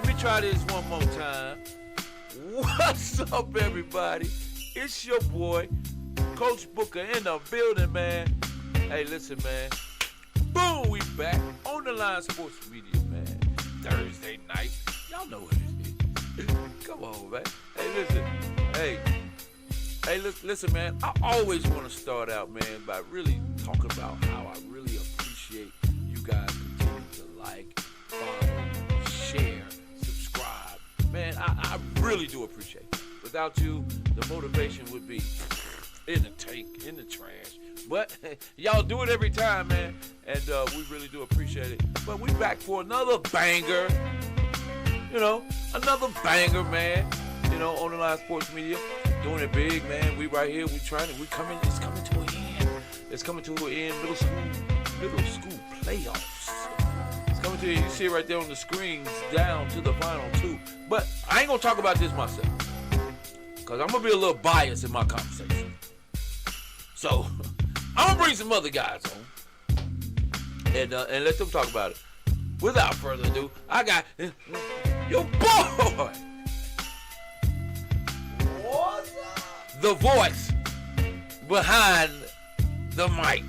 Let me try this one more time. What's up, everybody? It's your boy, Coach Booker in the building, man. Hey, listen, man. Boom, we back on the Line Sports Media, man. Thursday night. Y'all know what it is. Come on, man. Hey, listen. Hey, listen, man. I always want to start out, man, by really talking about how I really appreciate you guys continue to like, follow, share, subscribe. Man, I really do appreciate it. Without you, the motivation would be in the tank, in the trash. But y'all do it every time, man. And we really do appreciate it. But we back for another banger. Another banger, man. On the Line Sports Media. Doing it big, man. We right here. It's coming to an end. It's coming to an end. Middle school playoffs. It's coming to an end. You see it right there on the screens down to the final two. But I ain't going to talk about this myself. Because I'm going to be a little biased in my conversation. So, I'm going to bring some other guys on. And let them talk about it. Without further ado, I got your boy. What's up? The voice behind the mic.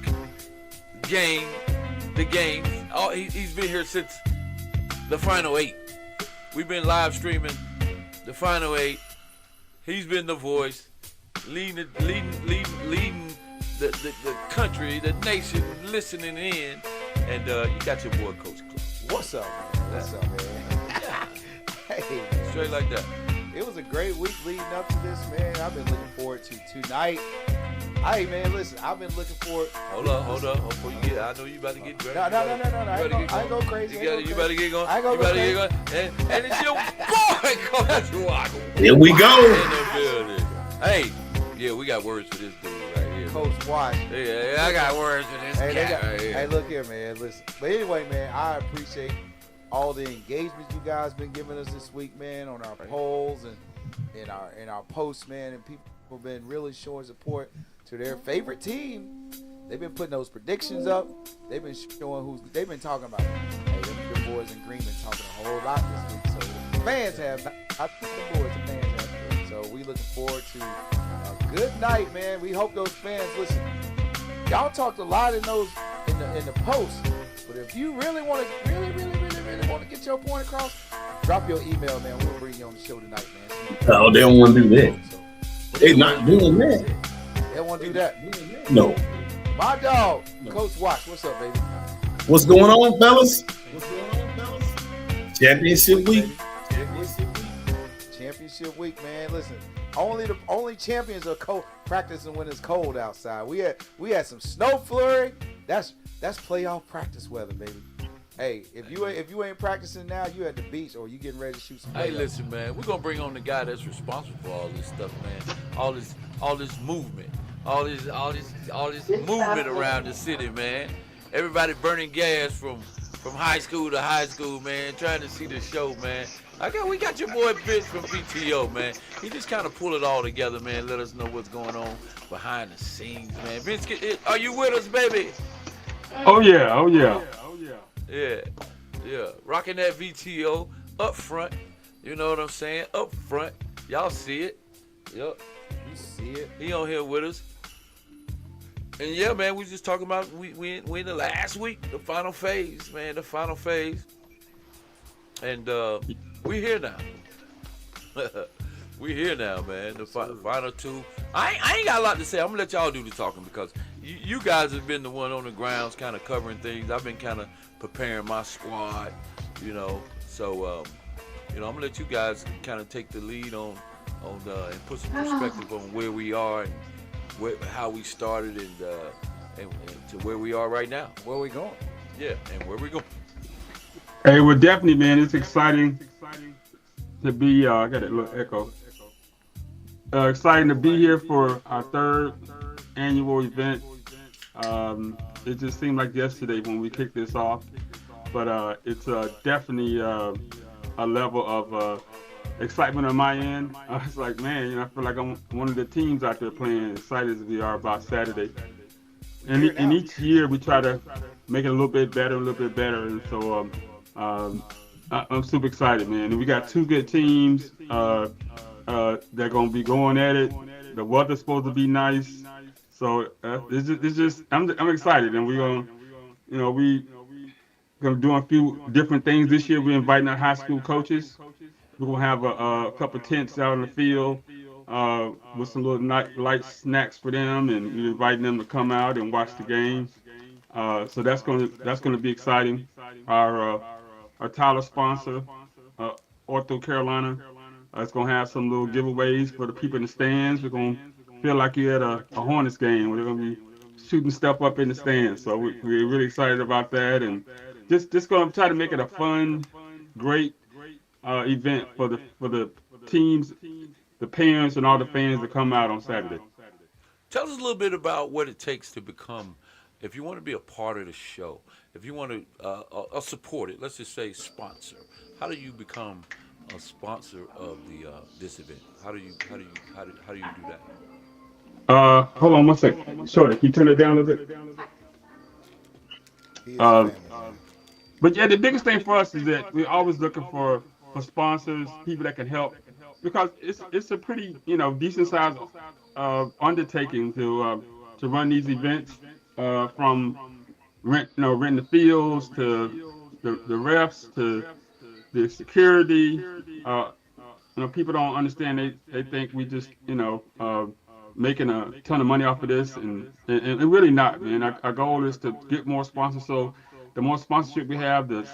The game. Oh, he's been here since the final 8. We've been live streaming the final 8. He's been the voice, leading the country, the nation, listening in. And you got your boy, Coach Clark. What's up, man? What's up, man? Hey, man. Straight like that. It was a great week leading up to this, man. I've been looking forward to tonight. Hey, man, listen, I've been looking forward. Hold on. Before you get, I know you about to get ready. No. I ain't go crazy. You better get going. You better get going. And it's your boy, Coach Walker. Here we go. In the building. Hey, yeah, we got words for this dude right here. Coach Wash. Yeah, I got words for this cat right here. Hey, look here, man. Listen. But anyway, man, I appreciate all the engagement you guys been giving us this week, man, on our polls and in our posts, man, and people have been really showing support to their favorite team. They've been putting those predictions up. They've been showing they've been talking about. Hey, the boys in Green been talking a whole lot this week. So the fans have. I think the boys and fans have. So we looking forward to a good night, man. We hope those fans listen. Y'all talked a lot in those in the posts, but if you really want to really want to get your point across, drop your email, man. We'll bring you on the show tonight, man. Oh, they don't want to do that. They're not doing that. They don't want to do that. No. My dog, Coach Watch. What's up, baby? What's going on, fellas? Championship week. Championship week, man. Listen, only champions are practicing when it's cold outside. We had some snow flurry. That's playoff practice weather, baby. Hey, if you ain't practicing now, you at the beach or you getting ready to shoot some. Hey, listen, man, we're gonna bring on the guy that's responsible for all this stuff, man. All this movement, all this movement around the city, man. Everybody burning gas from high school to high school, man, trying to see the show, man. We got your boy Vince from BTO, man. He just kind of pull it all together, man. Let us know what's going on behind the scenes, man. Vince, are you with us, baby? Oh yeah. Yeah. Rocking that VTO up front. You know what I'm saying? Up front. Y'all see it. Yup. You see it. He on here with us. And yeah, man, we just talking about we in the last week, the final phase, man. The final phase. And we here now. We here now, man. The final two. I ain't got a lot to say. I'm gonna let y'all do the talking because you guys have been the one on the grounds kind of covering things. I've been kind of preparing my squad, So, I'm gonna let you guys kind of take the lead on and put some perspective on where we are and how we started and to where we are right now. Where we going? Yeah, and where we going. Hey, well, definitely, man. It's exciting to be. I got a little echo. Exciting to be here for our third annual event. It just seemed like yesterday when we kicked this off, but it's definitely a level of excitement on my end. I was like, man, I feel like I'm one of the teams out there playing, excited as we are about Saturday. And each year we try to make it a little bit better, and so I'm super excited, man. And we got two good teams. They're gonna be going at it. The weather's supposed to be nice, so it's just I'm excited, and we're gonna, we gonna do a few different things this year. We're inviting our high school coaches. We're gonna have a couple tents out in the field with some little light snacks for them, and we're inviting them to come out and watch the game. So that's gonna be exciting. Our Tyler sponsor, uh, Ortho Carolina, is gonna have some little giveaways for the people in the stands. We're gonna feel like you're at a Hornets game where they're gonna be shooting stuff up in the stands. So we're really excited about that, and just gonna try to make it a fun, great event for the teams, the parents, and all the fans that come out on Saturday. Tell us a little bit about what it takes to become, if you want to be a part of the show, if you want to support it, let's just say sponsor. How do you become a sponsor of the this event? How do you do that? Hold on one second. Shorty, can you turn it down a little bit? He is Uh, family, man. But yeah, the biggest thing for us is that we're always looking for sponsors, people that can help, because it's a pretty decent sized undertaking to run these events, from renting the fields to the refs to the security. People don't understand. They think we just making a ton of money off of this, and really not, man. Our goal is to get more sponsors. So the more sponsorship we have, the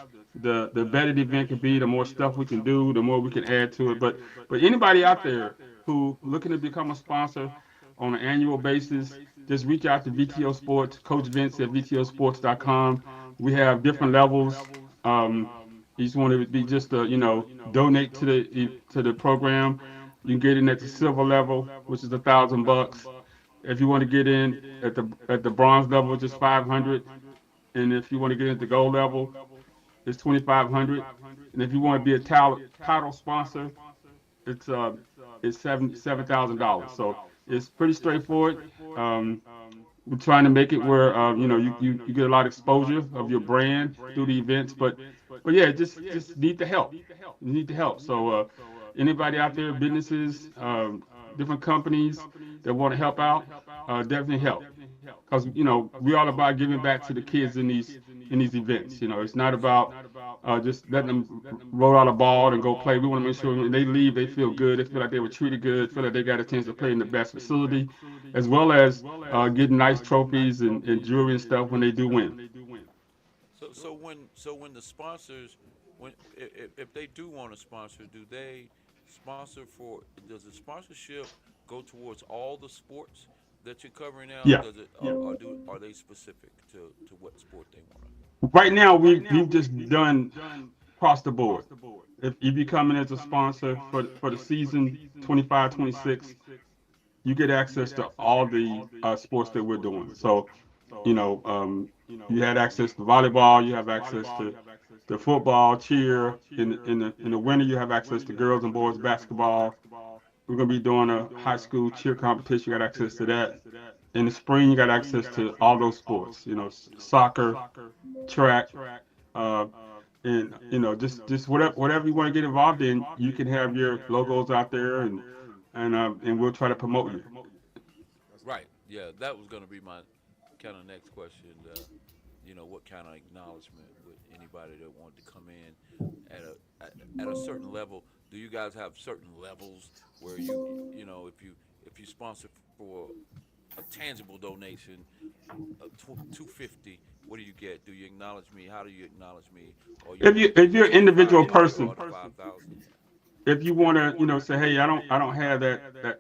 better the event can be. The more stuff we can do, the more we can add to it. But anybody out there who looking to become a sponsor on an annual basis, just reach out to VTO Sports, Coach Vince at VTOsports.com. We have different levels. You just want to be just donate to the program. You can get in at the silver level, which is $1,000. If you want to get in at the bronze level, which is 500, and if you want to get into gold level, it's 2,500. And if you want to be a title sponsor, it's $7,000. So it's pretty straightforward. We're trying to make it where you get a lot of exposure of your brand through the events, but yeah, just need the help. You need the help. So anybody out there, businesses, different companies that want to help out, definitely help. Because we're all about giving back to the kids in these events. It's not about just letting them roll out a ball and go play. We want to make sure when they leave, they feel good. They feel like they were treated good. Feel like they got a chance to play in the best facility, as well as getting nice trophies and jewelry and stuff when they do win. So when the sponsors, if they do want to sponsor, do they sponsor for? Does the sponsorship go towards all the sports that you're covering now? Yeah. Does it, are they specific to what sport they want to? Right now, we've just done across the board. If you come in as a sponsor for the season 25-26, you get access to all the sports that we're doing. So, you had access to volleyball, you have access to football, cheer. In the winter, you have access to girls and boys basketball. We're gonna be doing a high school cheer competition. You got access to that. In the spring, you got access to all those sports. Soccer, track, and just whatever you want to get involved in, you can have your logos out there, and we'll try to promote you. Right. Yeah, that was going to be my kind of next question. What kind of acknowledgement would anybody that wanted to come in at a certain level? Do you guys have certain levels where if you sponsor for a tangible donation, $250, what do you get? Do you acknowledge me? How do you acknowledge me? Or If you're an individual person, 5,000. if you want to say, hey, I don't have that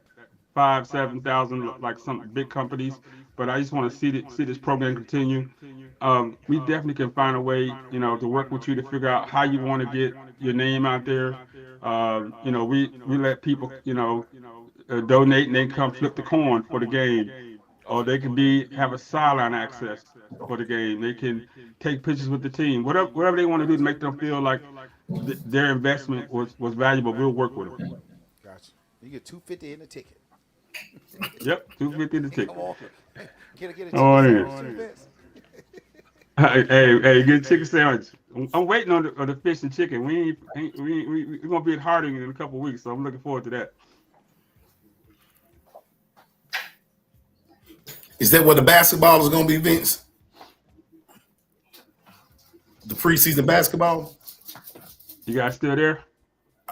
5,000-7,000 like some big companies, but I just want to see this program continue. We definitely can find a way to work with you to figure out how you want to get your name out there. We let people donate and they come flip the coin for the game, or they can have a sideline access for the game. They can take pictures with the team, whatever they want to do to make them feel like their investment was valuable. We'll work with them. Gotcha. You get $250 in the ticket. Yep, $250 the ticket. Come on. Get a Oh, ticket. yeah. Hey, get a chicken sandwich. I'm waiting on the fish and chicken. We're gonna be at Harding in a couple weeks, so I'm looking forward to that. Is that what the basketball is going to be, Vince? The preseason basketball? You guys still there?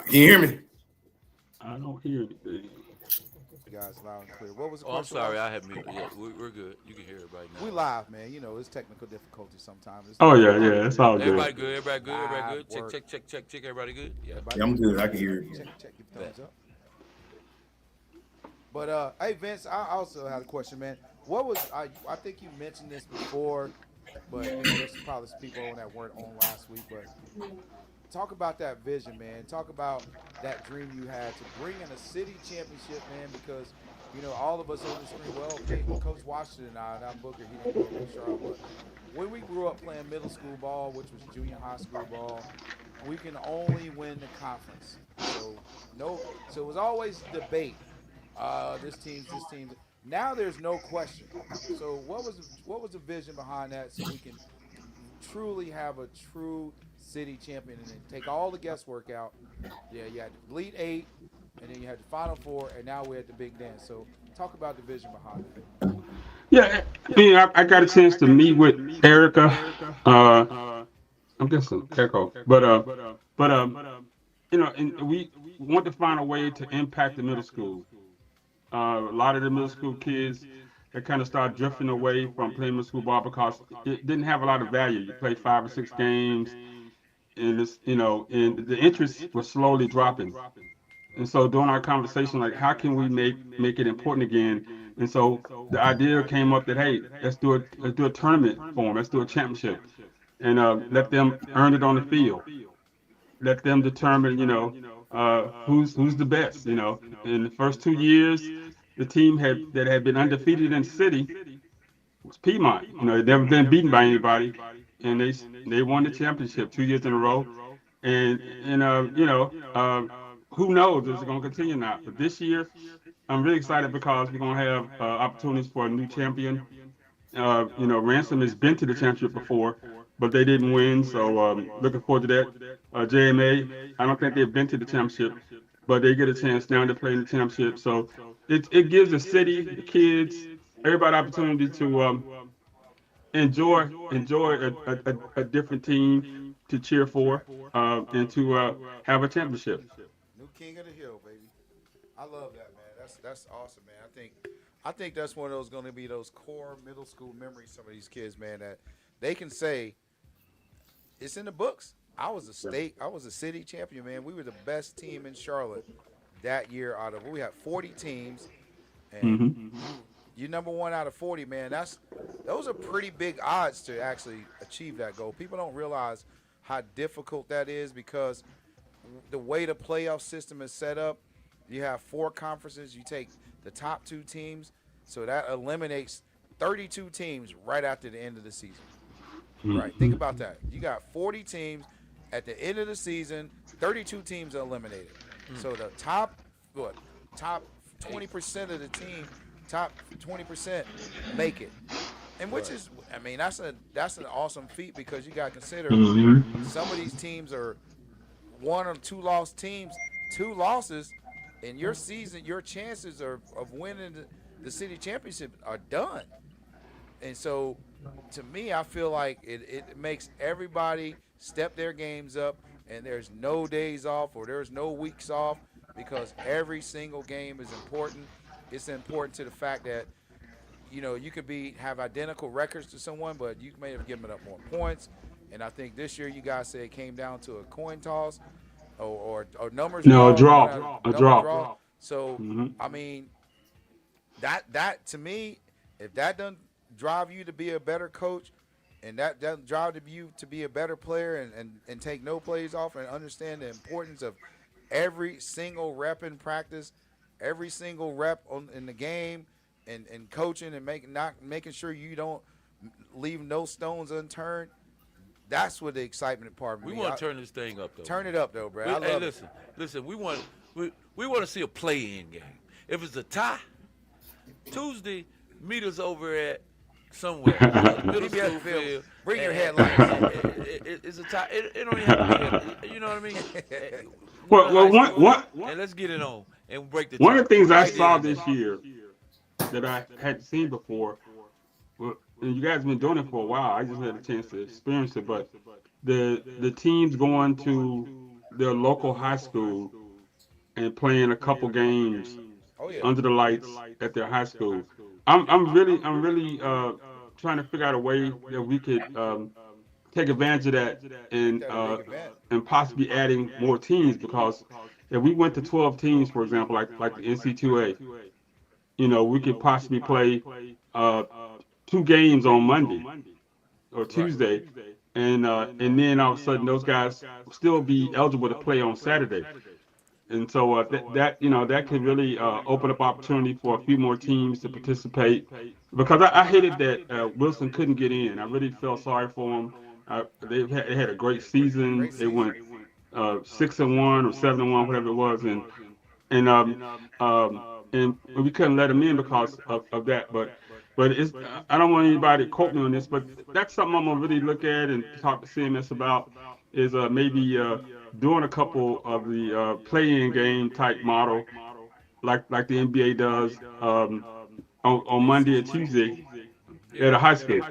Can you hear me? I don't hear anything. You guys loud and clear. What was the Oh, I'm question? sorry, I have muted. Yeah, we're good. You can hear it right now. We live, man. You know, it's technical difficulties sometimes. Oh yeah, it's all Everybody good. good. Everybody good. Everybody good. Work. Check. Everybody good. Yeah. Everybody Yeah, I'm good. I can hear you. check. Give thumbs up. But hey, Vince, I also had a question, man. What was I think you mentioned this before, but you know, there's probably some people on that weren't on last week. But talk about that vision, man. Talk about that dream you had to bring in a city championship, man. Because you know, all of us on the screen. Well, okay, Coach Washington and I'm Booker. He didn't grow up in Charlotte, but when we grew up playing middle school ball, which was junior high school ball, we can only win the conference. So it was always debate. This team. Now there's no question. So what was the vision behind that so we can truly have a true city champion and then take all the guesswork out? Yeah, you had the Elite Eight, and then you had the Final Four, and now we're at the big dance. So talk about the vision behind it. Yeah, I got a chance to meet with Erica. I'm guessing echo, but you know, and we want to find a way to impact the middle school. A lot of the middle school kids that kind of started drifting away from playing middle school ball because it didn't have a lot of value. You play 5 or 6 games, and it's, you know, and the interest was slowly dropping. And so during our conversation, like, how can we make it important again? And so the idea came up that, hey, let's do a tournament for them. Let's do a championship, and let them earn it on the field. Let them determine, you know, who's the best. You know, in the first 2 years, the team that had been undefeated in the city was Piedmont. You know, they'd never been beaten by anybody, and they won the championship 2 years in a row. And you know, who knows if it's going to continue now. But this year, I'm really excited because we're going to have opportunities for a new champion. You know, Ransom has been to the championship before, but they didn't win. So looking forward to that. JMA, I don't think they've been to the championship, but they get a chance now to play in the championship. So it gives the city, the kids, everybody opportunity to enjoy a different team to cheer for and to have a championship. New king of the hill, baby. I love that, man. That's awesome, man. I think that's one of those going to be those core middle school memories. Some of these kids, man, that they can say it's in the books. I was a city champion, man. We were the best team in Charlotte that year. We had 40 teams, and you're number one out of 40, man. Those are pretty big odds to actually achieve that goal. People don't realize how difficult that is because the way the playoff system is set up, you have 4 conferences. You take the top 2 teams, so that eliminates 32 teams right after the end of the season. Right? Think about that. You got 40 teams. At the end of the season, 32 teams are eliminated. So the top 20% of the team, top 20% make it. And which is, I mean, that's an awesome feat because you got to consider some of these teams are 1 or 2 lost teams, 2 losses, in your season, your chances of winning the city championship are done. And so, to me, I feel like it makes everybody step their games up, and there's no days off or there's no weeks off because every single game is important. It's important to the fact that, you know, you could have identical records to someone, but you may have given up more points. And I think this year you guys say it came down to a coin toss or numbers. No, a draw. So, I mean, that to me, if that doesn't drive you to be a better coach, and that doesn't drive you to be a better player and take no plays off and understand the importance of every single rep in practice, every single rep in the game, and coaching and making sure you don't leave no stones unturned. That's what the excitement part of me. We want to turn this thing up, though. Turn it up, though, bro. I love it. Listen. We want to see a play-in game. If it's a tie, Tuesday, meet us over at somewhere. Middle Meet me at school the field. field. Bring your and- headlights. it's a tie. It don't even have to be. You know what I mean? One Well, of well, high school, one and let's get it on and break the one tie of the things I right then saw and there. this year that I hadn't seen before, well, and you guys have been doing it for a while. I just had a chance to experience it, but the teams going to their local high school and playing a couple games Oh yeah. under the lights at their high school. I'm really trying to figure out a way that we could take advantage of that Make and that a big event. possibly adding more teams because if we went to 12 teams, for example, like the NC2A, we could possibly play uh, 2 games on Monday or Right. Tuesday, and then all of a sudden those guys still be eligible to play on Saturday. And so that could really open up opportunity for a few more teams to participate. Because I hated that Wilson couldn't get in. I really felt sorry for them. They had a great season. Great They season. went 6-1 or 7-1, whatever it was, and we couldn't let them in because of that. But I don't want anybody to quote me on this, but that's something I'm gonna really look at and talk to CMS about is maybe doing a couple of the play-in game type model like the NBA does on Monday and Tuesday at a high school.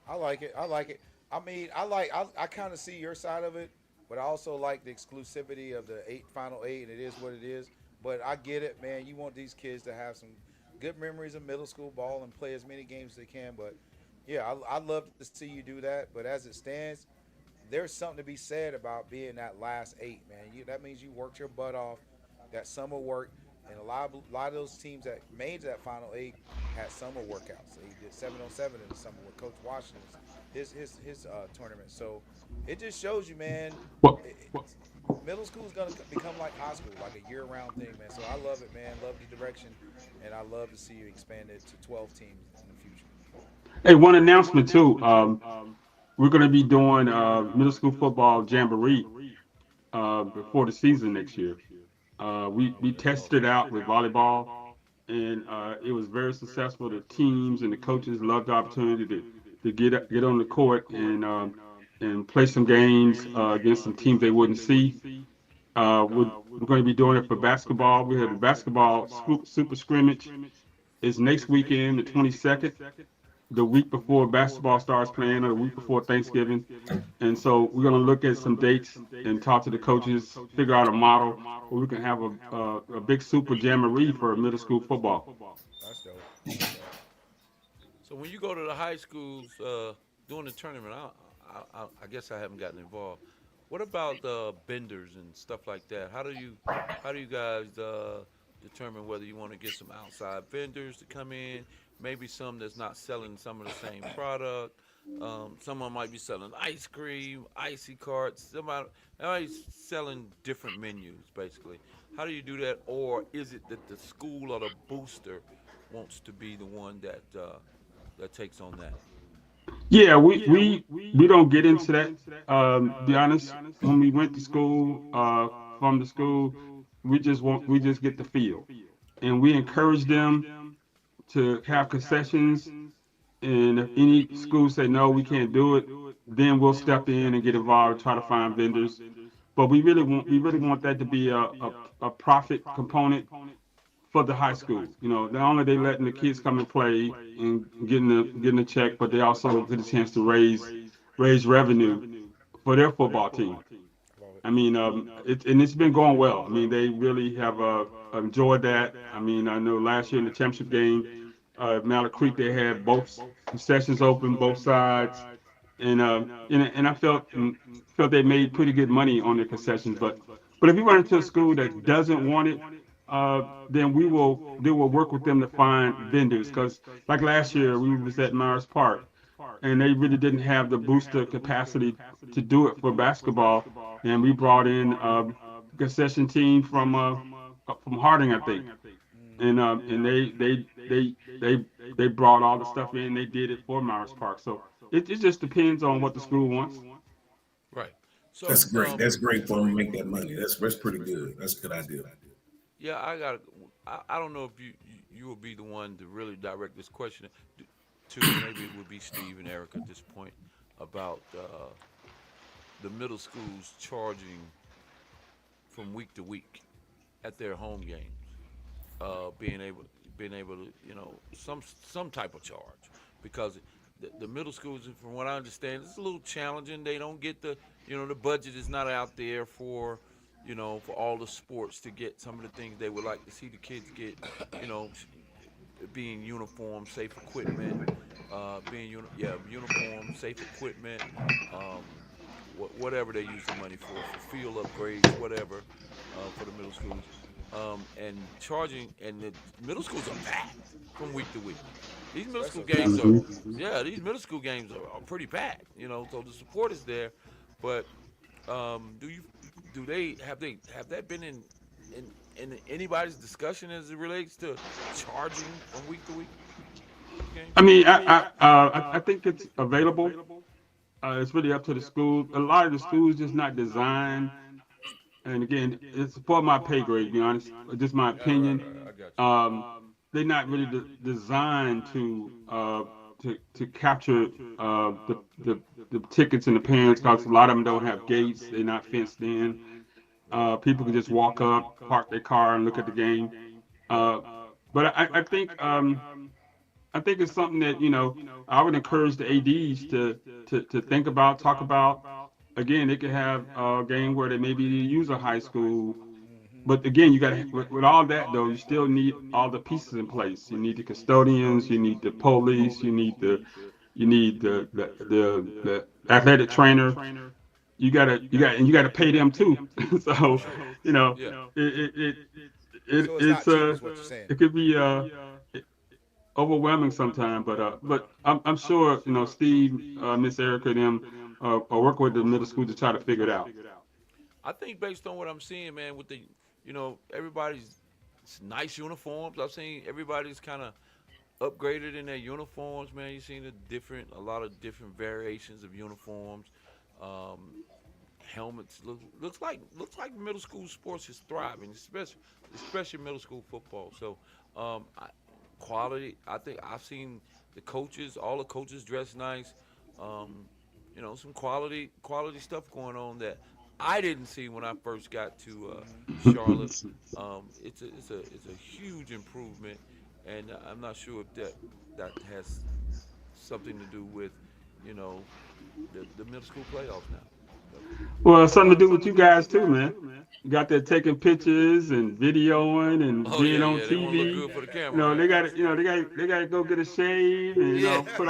I like it. I like it. I mean, I kind of see your side of it, but I also like the exclusivity of the final eight, and it is what it is. But I get it, man. You want these kids to have some good memories of middle school ball and play as many games as they can. But yeah, I'd love to see you do that. But as it stands, there's something to be said about being that last eight, man. That means you worked your butt off, that summer work, and a lot of those teams that made that final eight had summer workouts. So he did 7-on-7 in the summer with Coach Washington's his tournament. So it just shows you, man. Well, Middle school is gonna become like high school, like a year-round thing, man. So I love it, man. Love the direction, and I love to see you expand it to 12 teams in the future. hey, one announcement too. We're going to be doing middle school football jamboree before the season next year. We tested it out with volleyball, and it was very successful. The teams and the coaches loved the opportunity to get on the court and play some games against some teams they wouldn't see. We're going to be doing it for basketball. We have a basketball super scrimmage. It's next weekend, the 22nd. The week before basketball starts playing or the week before Thanksgiving. And so we're going to look at some dates and talk to the coaches, figure out a model where we can have a big super jamboree for middle school football. That's dope. So when you go to the high schools doing the tournament, I guess I haven't gotten involved. What about vendors and stuff like that? How do you guys determine whether you want to get some outside vendors to come in? Maybe some that's not selling some of the same product. Someone might be selling ice cream, icy carts. Somebody's selling different menus, basically. How do you do that? Or is it that the school or the booster wants to be the one that takes on that? Yeah, we don't get into that. Be honest, when we went to school, from the school, we just get the feel, and we encourage them to have concessions. And if any school say no, we can't do it, then we'll step in and get involved, try to find vendors. But we really want that to be a profit component for the high school. Not only they letting the kids come and play and getting a check, but they also get a chance to raise revenue for their football team. I mean, it's been going well. I mean, they really have enjoyed that. I mean, I know last year in the championship game, Mallard Creek, they had both concessions open, both sides, and I felt they made pretty good money on their concessions. But if you run into a school that doesn't want it, then they will work with them to find vendors. Because like last year, we was at Myers Park, and they really didn't have the booster capacity to do it for basketball, and we brought in a concession team from Harding, I think, and they brought all the stuff in. They did it for Myers Park, so it just depends on what the school wants. Right. So That's great. That's great for them to make that money. That's pretty good. That's a good idea. yeah, I don't know if you will be the one to really direct this question. to maybe it would be Steve and Eric at this point about the middle schools charging from week to week at their home games, being able to some type of charge because the middle schools, from what I understand, it's a little challenging. They don't get the budget is not out there for for all the sports to get some of the things they would like to see the kids get, you know, being uniform, safe equipment, uniform, safe equipment, um, whatever they use the money for field upgrades, whatever, for the middle schools, and charging, and the middle schools are packed from week to week. These middle school games are, these middle school games are pretty packed, so the support is there, but have that been in anybody's discussion as it relates to charging from week to week? Okay. I mean, I think it's available. It's really up to the school. A lot of the schools just not designed. And again, it's for my pay grade, to be honest. Just my opinion. I got you. They're not really designed to capture the tickets and the parents, because a lot of them don't have gates. They're not fenced in. People can just walk up, park their car, and look at the game. But I think it's something that I would encourage the ads to think about, talk about. Again, they could have a game where they maybe use a high school, but again, you got to with all that though, you still need all the pieces in place. You need the custodians, you need the police, you need the athletic trainer. You gotta pay them too. So Yeah. it could be overwhelming sometimes, but I'm sure Steve, Miss Erica, them are working with the middle school to try to figure it out. I think based on what I'm seeing, man, with everybody's nice uniforms. I've seen everybody's kind of upgraded in their uniforms, man. You've seen a lot of different variations of uniforms. Helmets looks like middle school sports is thriving, especially middle school football. So, quality. I think I've seen all the coaches dressed nice. Some quality stuff going on that I didn't see when I first got to Charlotte. It's a huge improvement, and I'm not sure if that has something to do with the middle school playoffs now. Well, something to do with you guys too, man. You got there taking pictures and videoing and Oh being yeah, on yeah, they want to look TV. good for the camera, man. They got to go get a shave and Yeah, put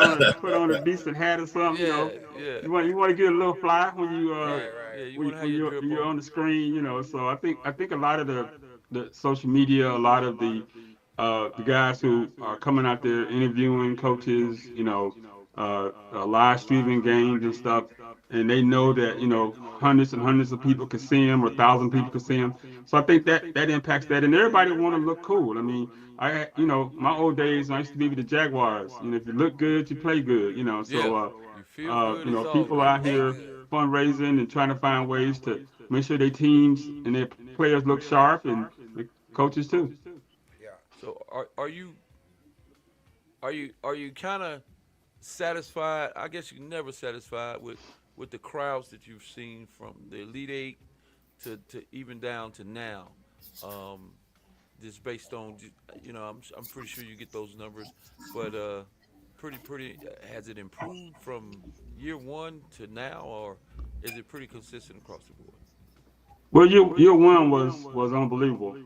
on a decent hat or something. yeah, yeah. You want to get a little fly when Right, yeah. You when, want to have when your you're, drip you're on. on the screen. So I think a lot of the social media, a lot of the guys who are coming out there interviewing coaches, live streaming games and stuff, and they know that hundreds and hundreds of people can see them, or 1,000 people can see them. So I think that impacts that, and everybody want to look cool. I mean, my old days, I used to be with the Jaguars. If you look good, you play good. So Yeah. You feel good. It's all people good. out here fundraising and trying to find ways to make sure their teams and their players look sharp, and the coaches too. So are you kind of satisfied? I guess you're never satisfied with the crowds that you've seen from the Elite Eight to even down to now. Just based on I'm pretty sure you get those numbers, but pretty has it improved from year one to now, or is it pretty consistent across the board? Well, year one was unbelievable.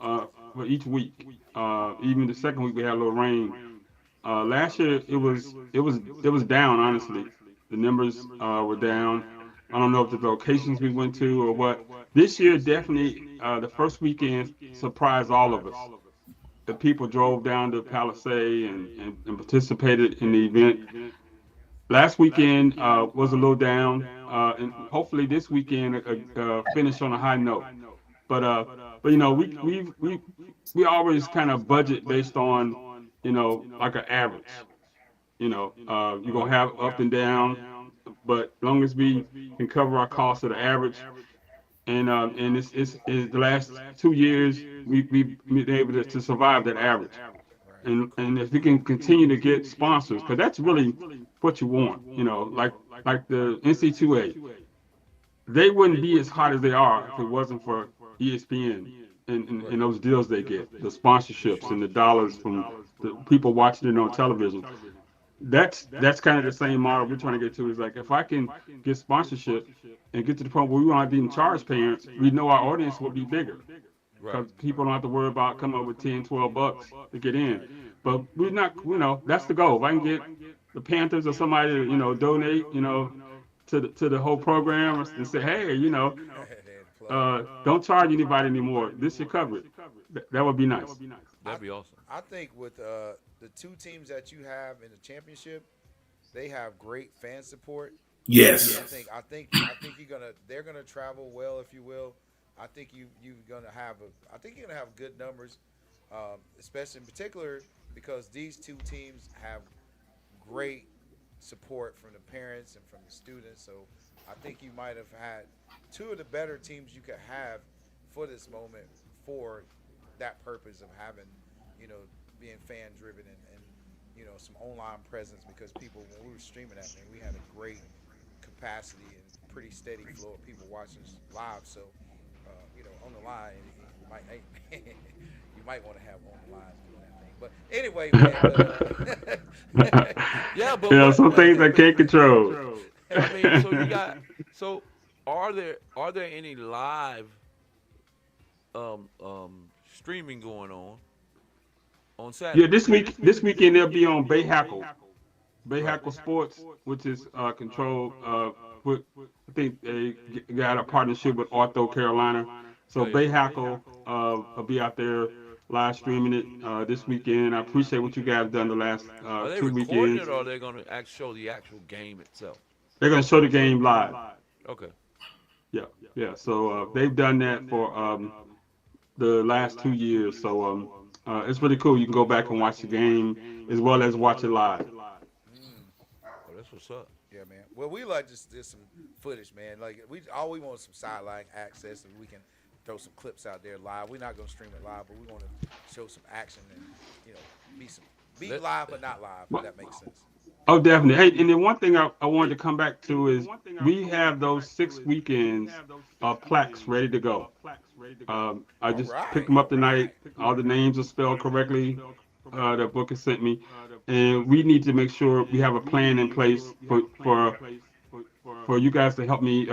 For each week, even the second week we had a little rain. Last year it was down. Honestly, the numbers were down. I don't know if the locations we went to or what. This year definitely the first weekend surprised all of us. The people drove down to Palisade and participated in the event. Last weekend was a little down, and hopefully this weekend finish on a high note. But we always kind of budget based on like an average. You're gonna have up and down, but as long as we can cover our costs at the average, and it's the last 2 years we've been able to survive that average. and if we can continue to get sponsors, because that's really what you want, like the NC2A, they wouldn't be as hot as they are if it wasn't for ESPN and those deals they get, the sponsorships and the dollars from the people watching it on television. That's kind of the same model we're trying to get to. Is like, if I can get sponsorship and get to the point where we won't even charge parents, we know our audience will be bigger. Because people don't have to worry about coming up with $10, $12 to get in. But we're not, that's the goal. If I can get the Panthers or somebody to, donate, to the whole program and say, hey, don't charge anybody anymore. This should cover it. That would be nice. That'd be awesome. I think with the two teams that you have in the championship, they have great fan support. Yes. I think they're gonna travel well, if you will. I think you're gonna have good numbers, especially in particular because these two teams have great support from the parents and from the students. So I think you might have had two of the better teams you could have for this moment for that purpose of having, being fan driven and some online presence, because people, when we were streaming that, man, we had a great capacity and pretty steady flow of people watching us live. So, on the line, you might want to have on the line doing that thing. But anyway, man, some things I can't control. I mean, so are there any live streaming going on Saturday? Yeah, this weekend they'll be on Bay Hackle Sports, which is controlled. I think they got a partnership with Ortho Carolina. So Bay Hackle will be out there live streaming it this weekend. I appreciate what you guys have done the last 2 weekends. Are they recording it, or are they going to show the actual game itself? They're going to show the game live. Okay. Yeah. So they've done that for the last 2 years. So it's really cool. You can go back and watch the game as well as watch it live. Oh, that's what's up. Yeah, man. Well, we like just did some footage, man. Like we want is some sideline access, and we can throw some clips out there live. We're not gonna stream it live, but we want to show some action and be live but not live. If that makes sense. Oh, definitely. Hey, and then one thing I wanted to come back to is we have those 6 weekends plaques ready to go. I just picked them up tonight. All the names are spelled correctly. That Booker sent me, and we need to make sure we have a plan in place for you guys to help me.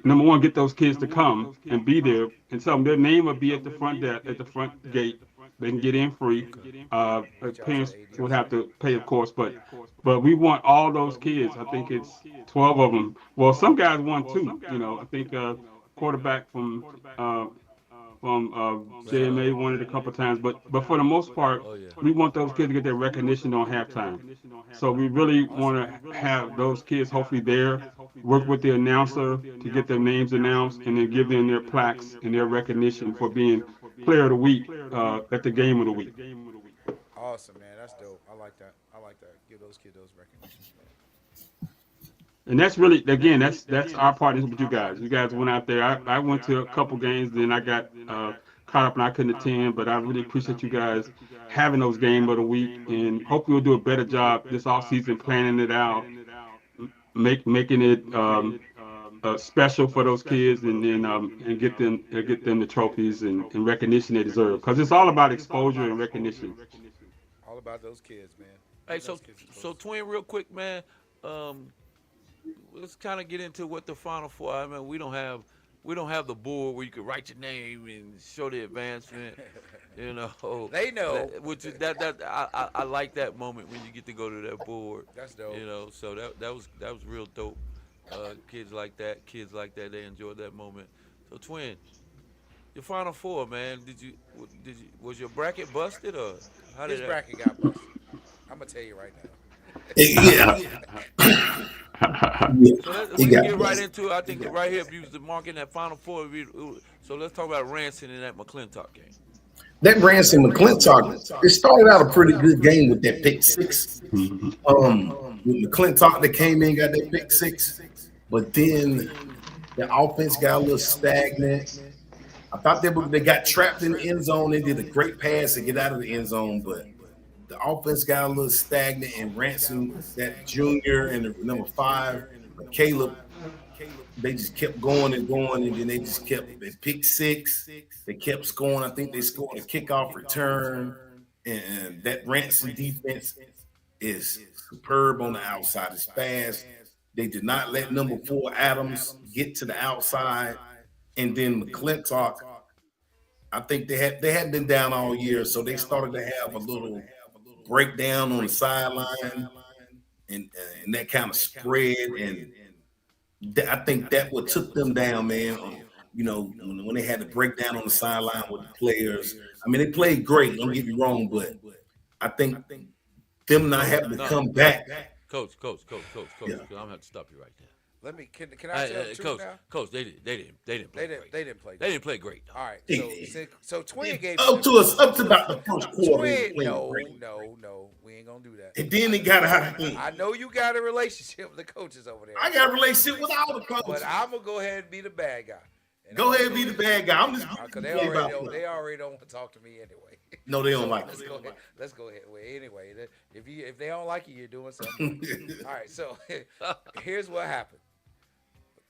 Number one, get those kids to come and be there, and tell them their name will be at the front gate. They can get in free. Parents would have to pay, of course, but we want all those kids. I think it's 12 of them. Well, some guys want 2. I think quarterback from JMA won it a couple times, but for the most part, we want those kids to get their recognition on halftime. So we really want to have those kids hopefully there, work with the announcer to get their names announced, and then give them their plaques and their recognition for being player of the week at the game of the week. Awesome, man. That's dope. I like that. Give those kids those recognitions, man. And that's really, again, that's our partnership with you guys. You guys went out there. I went to a couple games, then I got caught up and I couldn't attend, but I really appreciate you guys having those game of the week, and hopefully we'll do a better job this offseason planning it out, making it special for those kids, and then and get them the trophies and recognition they deserve, because it's all about exposure and recognition. All about those kids, man. Hey, so Twin, real quick, man. Let's kind of get into what the Final Four. I mean, we don't have the board where you can write your name and show the advancement. They know. I like that moment when you get to go to that board. That's dope. So that was real dope. Kids like that, they enjoyed that moment. So Twin, your Final Four, man. Was your bracket busted, or how did His bracket got busted? I'm gonna tell you right now. Yeah. So we can get right into it. I think right here, if you was marking that Final Four, so let's talk about Ranson in that McClintock game. That Ranson McClintock, it started out a pretty good game with that pick 6. With McClintock that came in, got that pick 6, but then the offense got a little stagnant. I thought they got trapped in the end zone. They did a great pass to get out of the end zone, but the offense got a little stagnant, and Ransom, that junior, and the number 5, Caleb, they just kept going and going, and then they just kept they picked 6. They kept scoring. I think they scored a kickoff return, and that Ransom defense is superb on the outside. It's fast. They did not let number 4 Adams get to the outside, and then McClintock. I think they had been down all year, so they started to have a little breakdown on the sideline, and that kind of spread. And I think that what took them down, man. You know, when they had to break down on the sideline with the players. I mean, they played great. Don't get me wrong, but I think them not having to come back. Coach. Yeah. I'm gonna have to stop you right there. Let me. Can I tell the truth now? Coach, they didn't play great. They didn't play. They didn't play great. All right. So Twin gave Up to about the first quarter. Twin. No. We ain't gonna do that. And then they got out of I know you got a relationship with the coaches over there. I got a relationship with all the coaches. But I'm gonna go ahead and be the bad guy. Go ahead and be the bad guy. I'm just because they already don't want to talk to me anyway. No, they don't like Let's it. go ahead. Let's go ahead. Well, anyway, if they don't like you, you're doing something. All right. So here's what happened.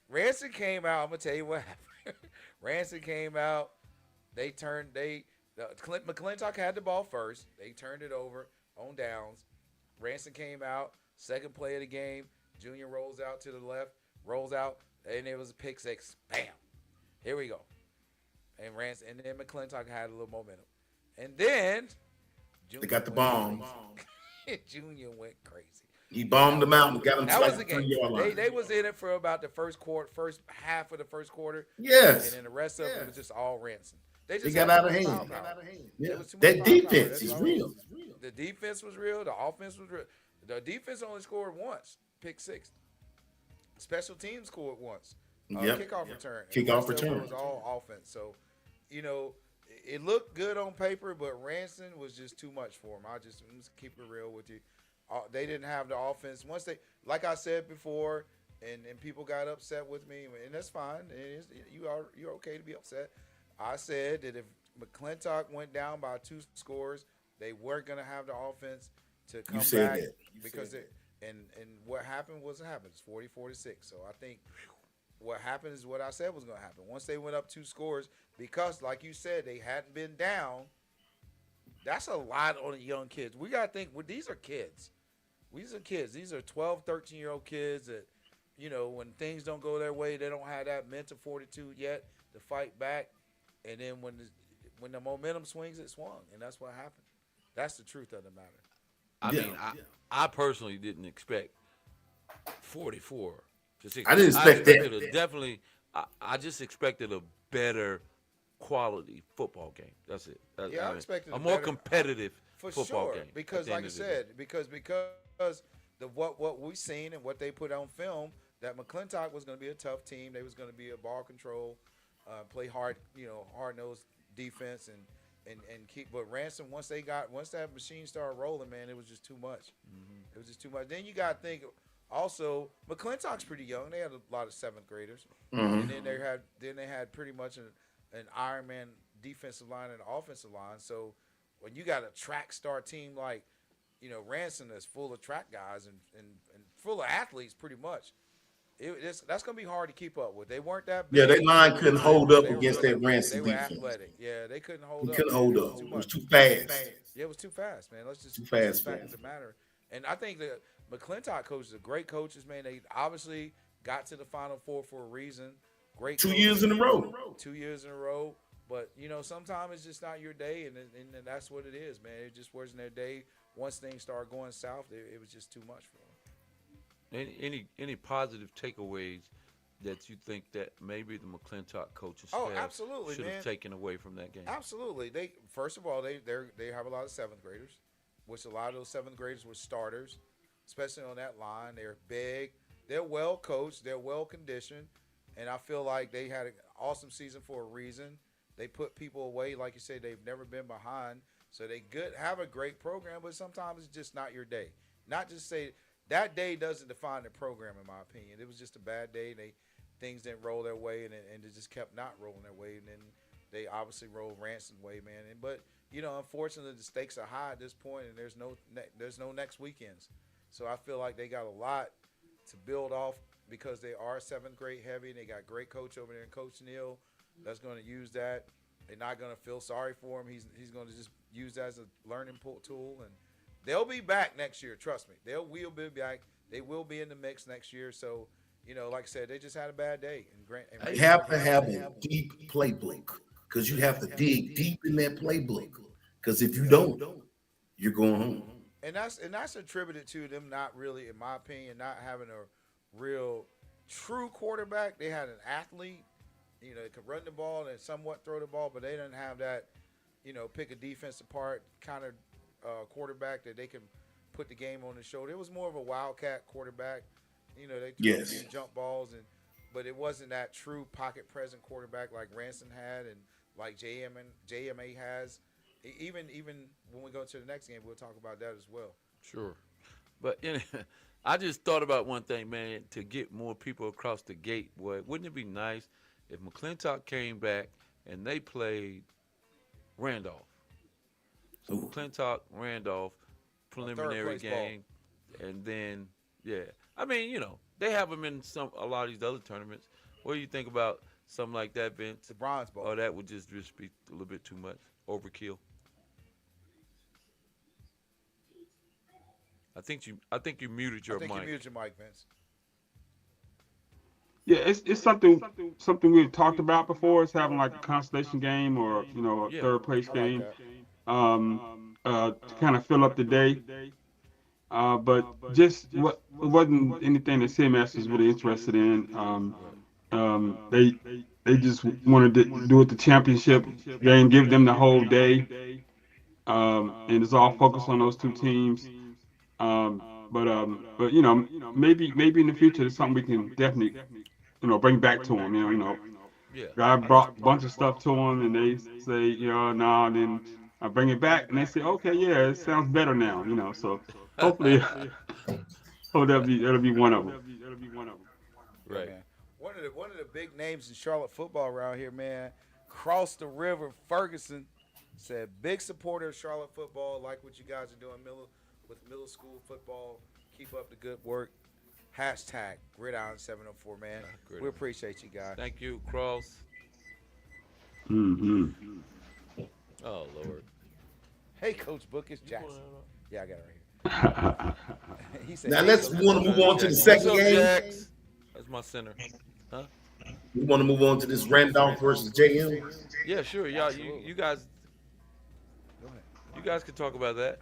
Ransom came out. I'm gonna tell you what happened. Ransom came out. McClintock had the ball first. They turned it over on downs. Ransom came out. Second play of the game. Junior rolls out to the left. Rolls out, and it was a pick 6. Bam. Here we go. And then McClintock had a little momentum. And then They got the bomb. Junior went crazy. He bombed them out and got them to That like was the the game. 3-yard line. They was in it for about the first half of the first quarter. Yes. And then the rest of it was just all Ransom. They They just got had out of too much hand. firepower. Yeah. There was too much That firepower. defense That's is all. real. The defense was real. The offense was real. The defense only scored once, pick 6. Special teams scored once. Yep. Kickoff return. Kickoff And the rest of it return. was all offense. So, you know, it looked good on paper, but Ransom was just too much for him. I'm just keep it real with you. They didn't have the offense. Once they, like I said before, and people got upset with me, and that's fine. You're okay to be upset. I said that if McClintock went down by 2 scores, they weren't going to have the offense to come back because and what happened was it happened. It's 40-46. So I think what happened is what I said was going to happen. Once they went up 2 scores, because like you said, they hadn't been down. That's a lot on the young kids. We got to think, well, these are kids. These are kids. These are 12, 13-year-old kids that, you know, when things don't go their way, they don't have that mental fortitude yet to fight back. And then when the momentum swings, it swung, and that's what happened. That's the truth of the matter. I mean, I personally didn't expect 44 to 6. I didn't expect that. Definitely, I just expected a better quality football game. That's it. I expected a more competitive football sure, game. because like I said, because what we've seen and what they put on film, that McClintock was going to be a tough team. They was going to be a ball control, play hard, hard-nosed defense and keep. But Ransom, once that machine started rolling, man, it was just too much. It was just too much. Then you got to think. Also, McClintock's pretty young. They had a lot of 7th graders, and then they had pretty much an Iron Man defensive line and offensive line. So when you got a track star team like, Ransom that's full of track guys and full of athletes, pretty much, that's going to be hard to keep up with. They weren't that big. Yeah, their line couldn't hold up against that Ransom They were defense. athletic. Yeah, they couldn't hold up. Couldn't hold up. Too It was much. too fast. Yeah, it was too fast, man. Let's just Too fast, fact man. of the matter. And I think the McClintock coaches are great coaches, man. They obviously got to the Final Four for a reason. Great 2 coaches. years in a row. 2 years in a row. But, sometimes it's just not your day, and that's what it is, man. It just wasn't their day. Once things started going south, it was just too much for them. Any positive takeaways that you think that maybe the McClintock coaching Oh, staff absolutely, should man. have taken away from that game? Absolutely. They first of all, they have a lot of 7th graders, which a lot of those 7th graders were starters, especially on that line. They're big. They're well coached. They're well conditioned, and I feel like they had an awesome season for a reason. They put people away, like you said. They've never been behind, so they have a great program. But sometimes it's just not your day. Not just say that day doesn't define the program, in my opinion. It was just a bad day. Things didn't roll their way, and it just kept not rolling their way. And then they obviously rolled Ransom way, man. But unfortunately, the stakes are high at this point, and there's no next weekends. So I feel like they got a lot to build off because they are seventh grade heavy, and they got great coach over there, Coach Neal, that's going to use that. They're not going to feel sorry for him. He's going to just use that as a learning tool, and they'll be back next year. Trust me, they will be back. They will be in the mix next year. So, like I said, they just had a bad day. You have to have a deep playbook because you have to dig deep in that playbook. Because if you don't, you're going home. And that's attributed to them not really, in my opinion, not having a real true quarterback. They had an athlete, that could run the ball and somewhat throw the ball, but they didn't have that, pick a defense apart kind of quarterback that they can put the game on his shoulder. It was more of a wildcat quarterback. They threw a few jump balls, but it wasn't that true pocket present quarterback like Ransom had and like JMA has. Even when we go to the next game, we'll talk about that as well. Sure. But I just thought about one thing, man, to get more people across the gate, boy. Wouldn't it be nice if McClintock came back and they played Randolph? So McClintock, Randolph, preliminary game, and then, I mean, they have them in a lot of these other tournaments. What do you think about something like that, Vince? The Bronze Bowl. Oh, that would just be a little bit too much. Overkill. I think you muted your mic. You muted your mic, Vince. Yeah, it's something we've talked about before. It's having like a consolation game or a third place game, to kind of fill up the day. But just it wasn't anything that CMS was really interested in. They just wanted to do it the championship game, give them the whole day, and it's all focused on those two teams. But maybe in the future it's something we can definitely bring back to them. I brought a bunch of stuff to them, and they say no, then I bring it back, and they say okay, yeah, it sounds better now. So hopefully, that'll be one of them. Right. Man. One of the big names in Charlotte football around here, man. Cross the river, Ferguson said, big supporter of Charlotte football. Like what you guys are doing with middle school football. Keep up the good work. Hashtag Gridiron704, man. We appreciate you guys. Thank you, Cross. Mm-hmm. Oh, Lord. Hey, Coach Book, it's Jackson. Yeah, I got it right here. He said, now let's want to move on to the second game. Jax? That's my center. Huh? We want to move on to this Randolph versus JM. Yeah, sure. Y'all, you guys. Go ahead. You guys can talk about that.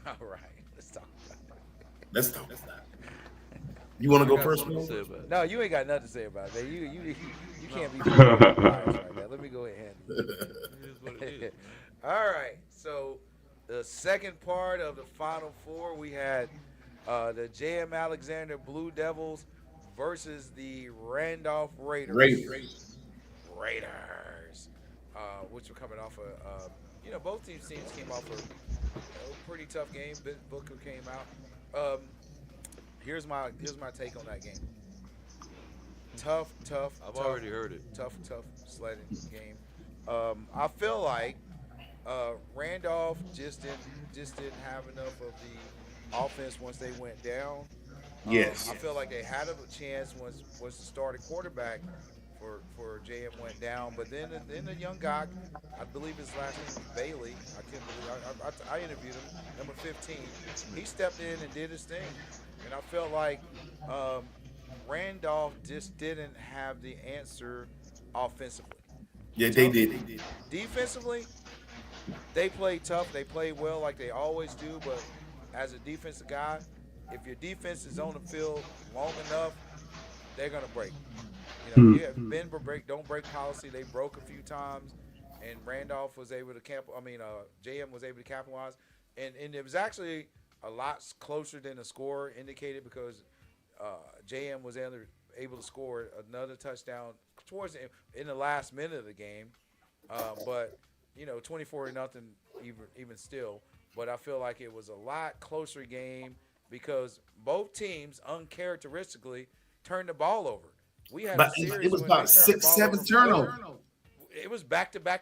All right, let's talk about it. Let's talk. You want to go I got first, something to man? say about it. No, you ain't got nothing to say about it. You can't be biased like that. Let me go ahead and handle it. It is what it is. All right, so the second part of the Final Four, we had the J.M. Alexander Blue Devils versus the Randolph Raiders. Which were coming off both teams came off a pretty tough game. Booker came out. Here's my take on that game. Tough. I've already heard it. Tough sledding game. I feel like Randolph just didn't have enough of the offense once they went down. Yes. I feel like they had a chance once the starting quarterback for JM went down, but then the young guy, I believe his last name was Bailey. I can't believe I interviewed him, number 15. He stepped in and did his thing, and I felt like Randolph just didn't have the answer offensively. Yeah, they did. Defensively, they played tough. They played well like they always do, but as a defensive guy, if your defense is on the field long enough, they're going to break. Don't break policy. They broke a few times, and Randolph was able to JM was able to capitalize. And it was actually a lot closer than the score indicated because JM was able to score another touchdown in the last minute of the game. But 24-0 even still. But I feel like it was a lot closer game because both teams uncharacteristically turned the ball over. We had a series it was when about they turned the ball 6-7 over. turnovers. It was back to back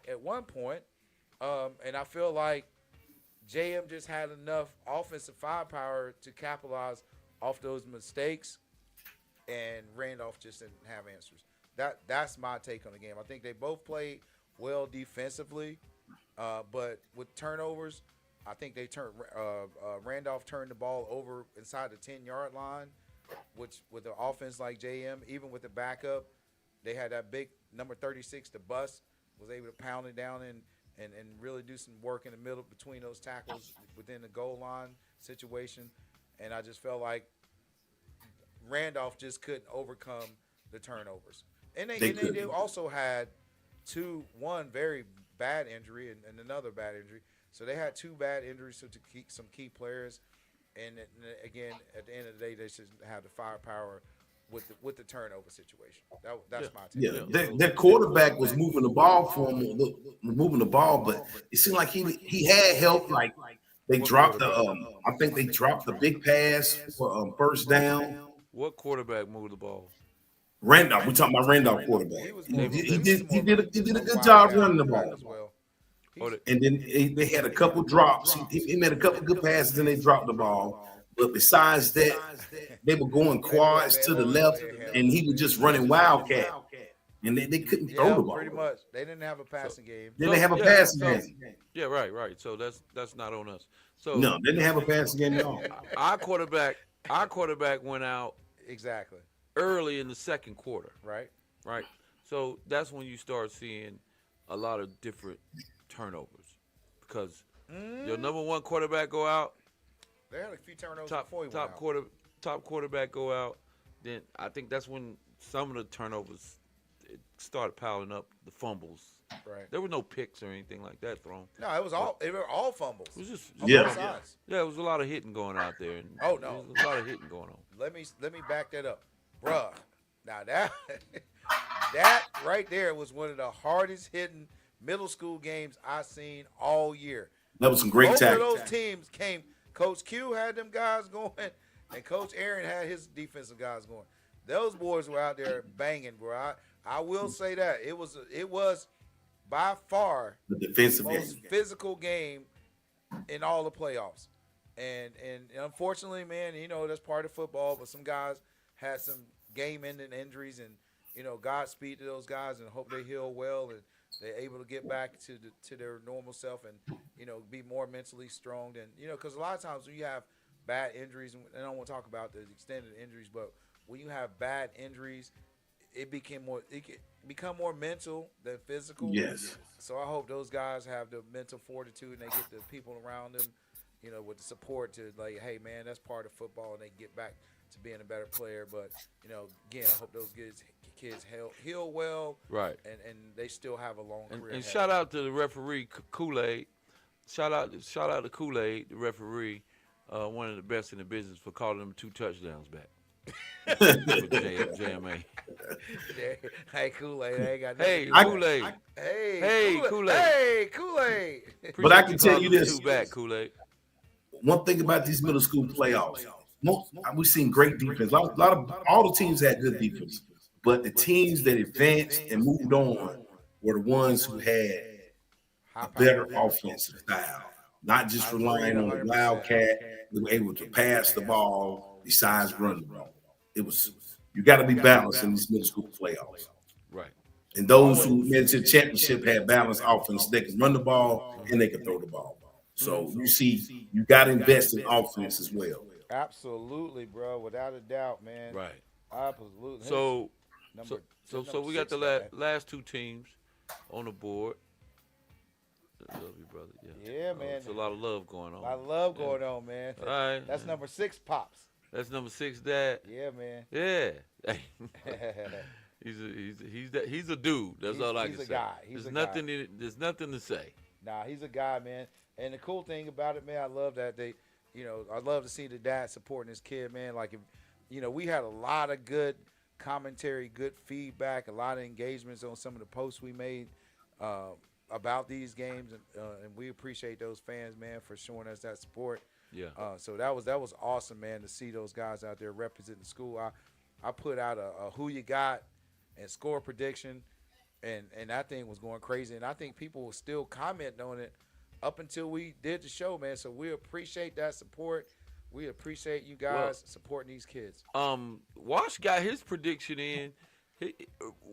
at one point, And I feel like JM just had enough offensive firepower to capitalize off those mistakes, and Randolph just didn't have answers. That's my take on the game. I think they both played well defensively, but with turnovers, I think they Randolph turned the ball over inside the 10-yard line, which with the offense like JM, even with the backup, they had that big number 36, the bus, was able to pound it down and really do some work in the middle between those tackles within the goal line situation. And I just felt like Randolph just couldn't overcome the turnovers. And they also had one very bad injury and another bad injury. So they had two bad injuries to keep some key players. And again, at the end of the day, they should have the firepower with the turnover situation. That's my take. Yeah, that quarterback was moving the ball for him, but it seemed like he had help. Like they dropped I think they dropped the big pass for first down. What quarterback moved the ball? Randolph. We talking about Randolph quarterback. He did a good job running the ball. Well. And then they had a couple drops. He made a couple good passes, and they dropped the ball. But besides that, they were going quads to the left, and he was just running wildcat. And they couldn't throw the ball. Pretty much. They didn't have a passing game. Then they have a passing game. Yeah, right. So that's not on us. So no, they didn't have a passing game at all. Our quarterback went out exactly early in the second quarter. Right. So that's when you start seeing a lot of different turnovers because your number one quarterback go out. They had a few turnovers before he went out. Top quarterback go out. Then I think that's when some of the turnovers started piling up. The fumbles. Right. There were no picks or anything like that thrown. No, it were all fumbles. It was just yeah. It was a lot of hitting going out there. And oh no, there was a lot of hitting going on. Let me back that up, bruh. Now that right there was one of the hardest hitting middle school games I've seen all year. That was some great tactics. Both of those teams came. Coach Q had them guys going, and Coach Aaron had his defensive guys going. Those boys were out there banging, bro. I will say that it was by far the defensive most physical game in all the playoffs. And unfortunately, man, that's part of football. But some guys had some game-ending injuries, and Godspeed to those guys, and hope they heal well and they're able to get back to their normal self and be more mentally strong. And because a lot of times when you have bad injuries, and I don't want to talk about the extended injuries, but when you have bad injuries, it can become more mental than physical. Yes. So I hope those guys have the mental fortitude and they get the people around them, with the support to like, hey man, that's part of football, and they get back to being a better player. But again, I hope those kids heal well, right, and they still have a long career. And shout out to the referee Kool-Aid. Shout out to Kool-Aid, the referee, one of the best in the business, for calling them 2 touchdowns back. With JMA. Hey Kool-Aid, I ain't got hey Kool-Aid. Hey Kool-Aid. Hey Kool-Aid. But I can tell you this: 2 back, Kool-Aid. One thing about these middle school playoffs, we've seen great defense. All the teams had good defense, but the teams that advanced and moved on were the ones who had a better offensive style, not just relying on the wildcat. They were able to pass the ball besides running the ball. You got to be balanced in these middle school playoffs. Right. And those who made it to the championship had balanced offense. They can run the ball and they can throw the ball. So you got to invest in offense as well. Absolutely, bro. Without a doubt, man. Right. Absolutely. So we got the last 2 teams on the board. I love you, brother. Yeah, man. There's a lot of love going on. A lot of love going on, man. All right. That's number 6, Pops. That's number 6, Dad. Yeah, man. Yeah. He's a dude. That's all I can say. He's a guy. There's nothing to say. Nah, he's a guy, man. And the cool thing about it, man, I love that I love to see the dad supporting his kid, man. Like, we had a lot of good commentary, good feedback, a lot of engagements on some of the posts we made about these games, and we appreciate those fans, man, for showing us that support. Yeah. So that was awesome, man, to see those guys out there representing the school. I put out a who you got and score prediction, and that thing was going crazy. And I think people were still commenting on it up until we did the show, man. So we appreciate that support. We appreciate you guys supporting these kids. Wash got his prediction in.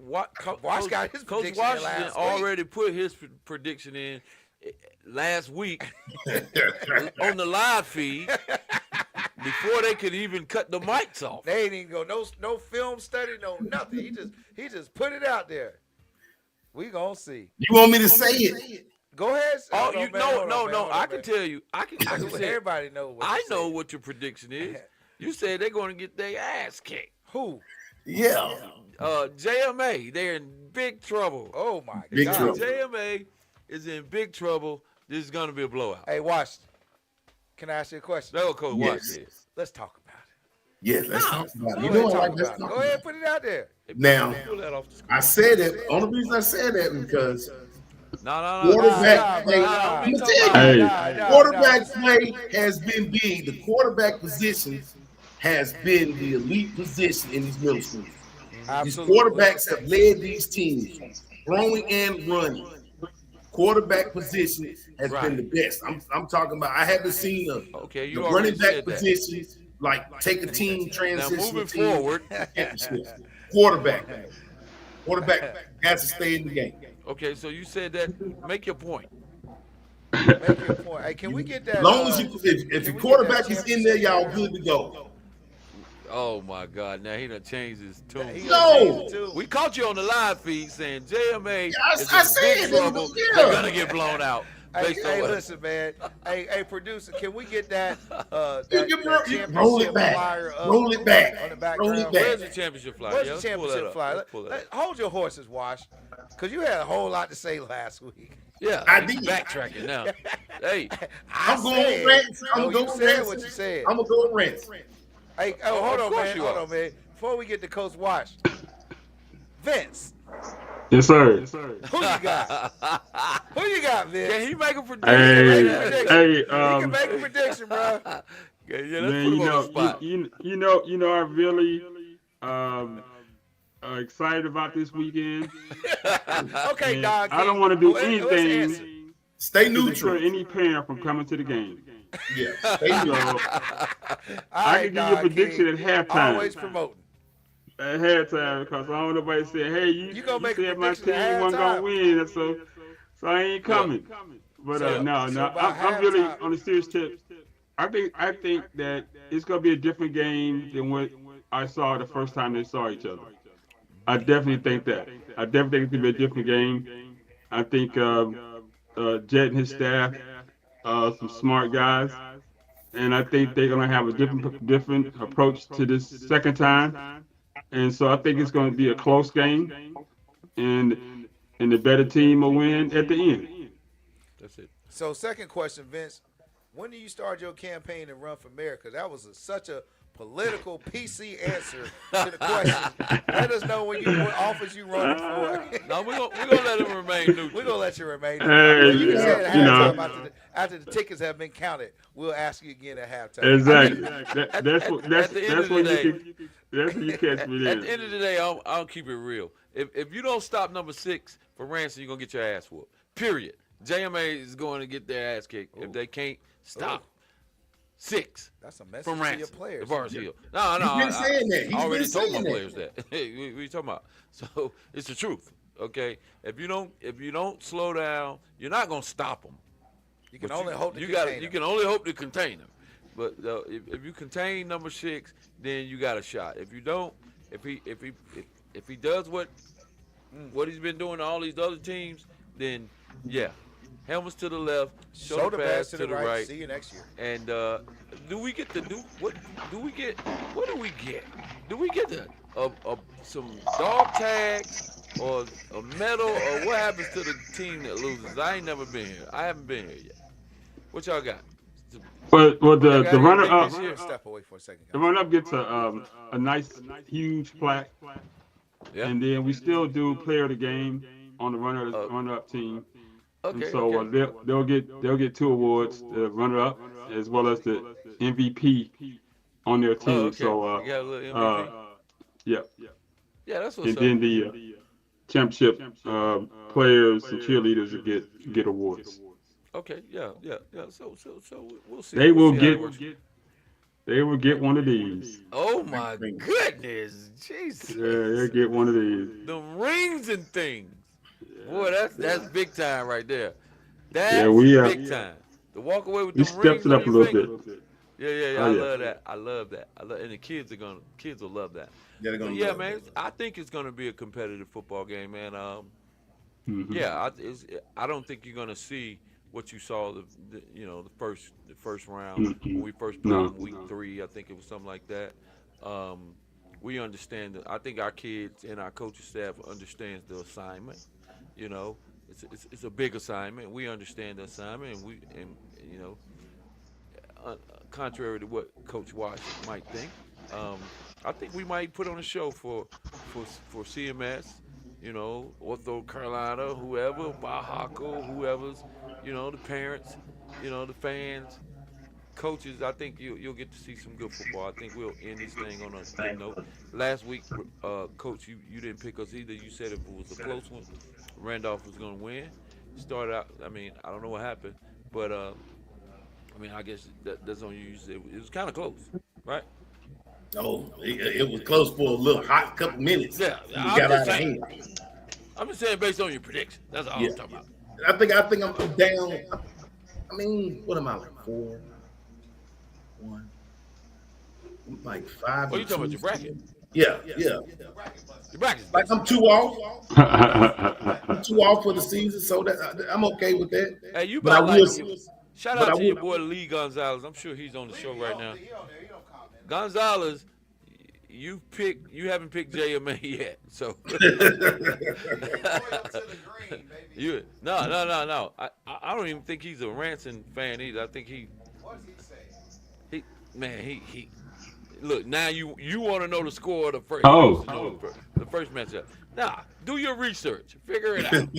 Wash got his Coach prediction in Washington last already put his prediction in last week on the live feed before they could even cut the mics off. They ain't even go no film study, no nothing. He just put it out there. We gonna see. You want me to say it? Go ahead. Oh, Hold on, man, hold on, man, hold I on, can man. tell you. I can say, Everybody know what I you know said. what your prediction is. You said they're going to get their ass kicked. Who? Yeah. JMA, they're in big trouble. Oh my Big God. trouble. JMA is in big trouble. This is going to be a blowout. Hey, Washington. Can I ask you a question? That's what Coach Yes. Washington is. Let's talk about it. Yes, let's talk about it. You Go know ahead, I like talk let's about it. talk Go about ahead, it. put it out there. Now, Pull that off the screen. I said it. Only reason I said that because No. quarterback play. nah, I'm nah. gonna tell you, Hey. quarterback play has been big. The quarterback position has been the elite position in these middle schools. These Absolutely. quarterbacks have led these teams, throwing and running. Quarterback position has been the best. I'm talking about. I haven't seen Okay, you the already running back said that. position like take a team Now transition. moving team forward, championship. Quarterback got to stay in the game. okay, so you said that. Make your point. Make your point. Hey, can we get that? As long as if can your we get quarterback that is in there, y'all championship? good to go. Oh my God! Now he done changed his tune. He No. changed it too. We caught you on the live feed saying JMA I is in said big it. trouble. Yeah. They're gonna get blown out. Hey, Based on hey, what- listen, man. Hey, producer, can we get that? You roll it championship back. flyer up Roll it back. on the Roll background? it back. Where's the championship flag? Where's Yeah, the let's pull that championship up. flag? Let's pull that up. Hold your horses, Wash, because you had a whole lot to say last week. Yeah, I he's did. backtracking now. Hey, I'm going rent. I'm you going said rent. what you said. I'm gonna go rent. Hey, hold Of on, course man. you Hold are. on, man. Before we get to Coach Wash, Vince, Yes, sir. who you got? Who you got, Vince? can he make a prediction? Hey, Make a prediction. hey, You can make a prediction, bro. Yeah, let's man, put him you on know, the spot. you know, I'm really excited about this weekend. Okay, And dog. I don't want to do Let's answer. anything Stay to neutral. deter any parent from coming to the game. Yeah. Stay So neutral. I can give you a prediction at halftime. Always promoting. At halftime, because I don't want nobody say, "Hey, you gonna make a said my prediction team at wasn't halftime. gonna win," so I ain't coming. But So- no, so by I'm really halftime- on a serious tip. I think that it's gonna be a different game than what I saw the first time they saw each other. I definitely think that. I definitely think it's gonna be a different game. I think Jet and his staff, some smart guys, and I think they're gonna have a different approach to this second time. And so I think it's going to be a close game, and the better team will win at the end. That's it. So, second question, Vince. When do you start your campaign to run for mayor? Because that was such a political PC answer to the question. Let us know what office you running for. No, we're gonna let him remain neutral. We're gonna let you remain. Hey, You can say it at you know. halftime after the tickets have been counted. We'll ask you again at halftime. Exactly. at That's the end of when the you day- can. That's when you catch me At the then. end of the day, I'll keep it real. If you don't stop number 6 for Ransom, you're gonna get your ass whooped. Period. JMA is going to get their ass kicked if they can't stop 6 That's a message from to your Ransom. players. The Bars Hill. No, He's been saying that. He's I already been told my saying that. players that. Hey, what are you talking about? So it's the truth. Okay. If you don't slow down, you're not gonna stop them. You can But only hope to you contain You them. can only hope to contain them. But if you contain number 6, then you got a shot. If you don't, if he does what he's been doing to all these other teams, then yeah, helmets to the left, shoulder pads to the right. See you next year. And do we get? What do we get? Do we get some dog tags or a medal, or what happens to the team that loses? I ain't never been here. I haven't been here yet. What y'all got? But Y'all the got runner anything up, this year? Step away for a second. the runner up gets a nice huge plaque, Yeah. and then we still do player of the game on the runner up team. Okay. And so okay. they'll get 2 awards: the runner up as well as the MVP on their team. Oh, okay. So You got a little MVP? yeah, Yeah, that's what's and up. then championship players and cheerleaders will get awards. Okay, yeah. So we'll see. They We'll will see how it get works. they will get one of these. Oh my goodness, Jesus! Yeah, they'll get one of these. The rings and things. Boy, that's big time right there. Yeah, That's we big time. To walk away with we the stepped rings it on up a your little finger. bit. Yeah. Oh, I yeah. love that. And the kids will love that. They're But gonna yeah, love man, it. I think it's gonna be a competitive football game, man. Mhm. Yeah, I don't think you're gonna see what you saw the first round when we first played No. in week 3. I think it was something like that. We understand that. I think our kids and our coaching staff understands the assignment. You know, it's a big assignment. We understand the assignment, and you know, contrary to what Coach Wash might think, um, I think we might put on a show for CMS, Ortho Carolina, whoever, Bahaco, whoever's, the parents, the fans, coaches. I think you'll get to see some good football. I think we'll end this thing on a good note. Last week, Coach, you didn't pick us either. You said if it was a close one, Randolph was going to win. Started out. I mean, I don't know what happened, but I mean, I guess that's on you. It was kind of close, right? Oh, it was close for a little hot couple minutes. Yeah, It I'm got just out of saying. hand. I'm just saying based on your prediction. That's all Yeah. I'm talking about. I think I'm down. I mean, what am I like 4, 1, I'm like 5? Oh, you talking about your bracket? Yeah. Your bracket's Like I'm 2 off. I'm 2 off for the season, so that I'm okay with that. Hey, you But I about will. like shout but out I to your will- boy Lee Gonzalez. I'm sure he's on the show right now. He on there. He don't comment. Gonzalez, you haven't picked JMA yet, so Loyal to the green, baby. no. I don't even think he's a Ranson fan either. I think What does he say? he look now. You want to know the score of the first? Oh. The first matchup. Nah, do your research. Figure it out.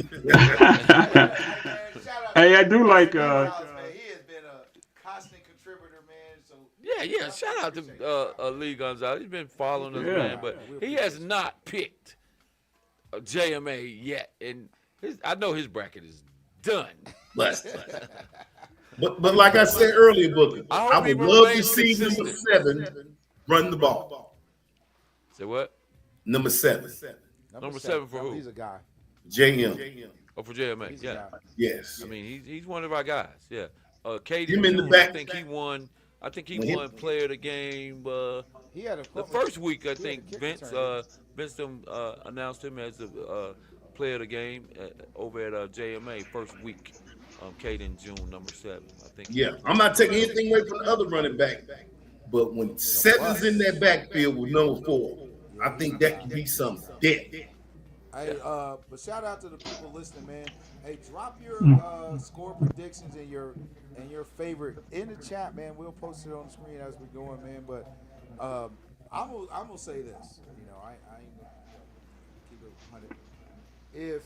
Hey, I do like He has been a constant contributor, man. So Yeah. Shout out to Lee Gonzalez. He's been following us, Yeah. man, but he has not picked a JMA yet, and I know his bracket is done. But like I said earlier, Booker, I hope I he would love to remains see number consistent. 7 run the ball. Say what? Number 7, Number 7 for who? He's a guy. JM. Oh, for JMA. He's a Yeah. guy. Yes. I mean, he's one of our guys. Yeah. Katie Him in the June, back. I think he won. When he- Won player of the game. He had a The first week, I had think a kick Vince return. announced him as the player of the game over at JMA first week. Caden June, number 7. I think. Yeah. I'm not taking anything away from the other running back. But when 7's in that backfield with number 4, I think that could be something dead. Hey, but shout out to the people listening, man. Hey, drop your score predictions and your favorite in the chat, man. We'll post it on the screen as we're going, man. But I'm gonna say this. I ain't gonna keep it 100. If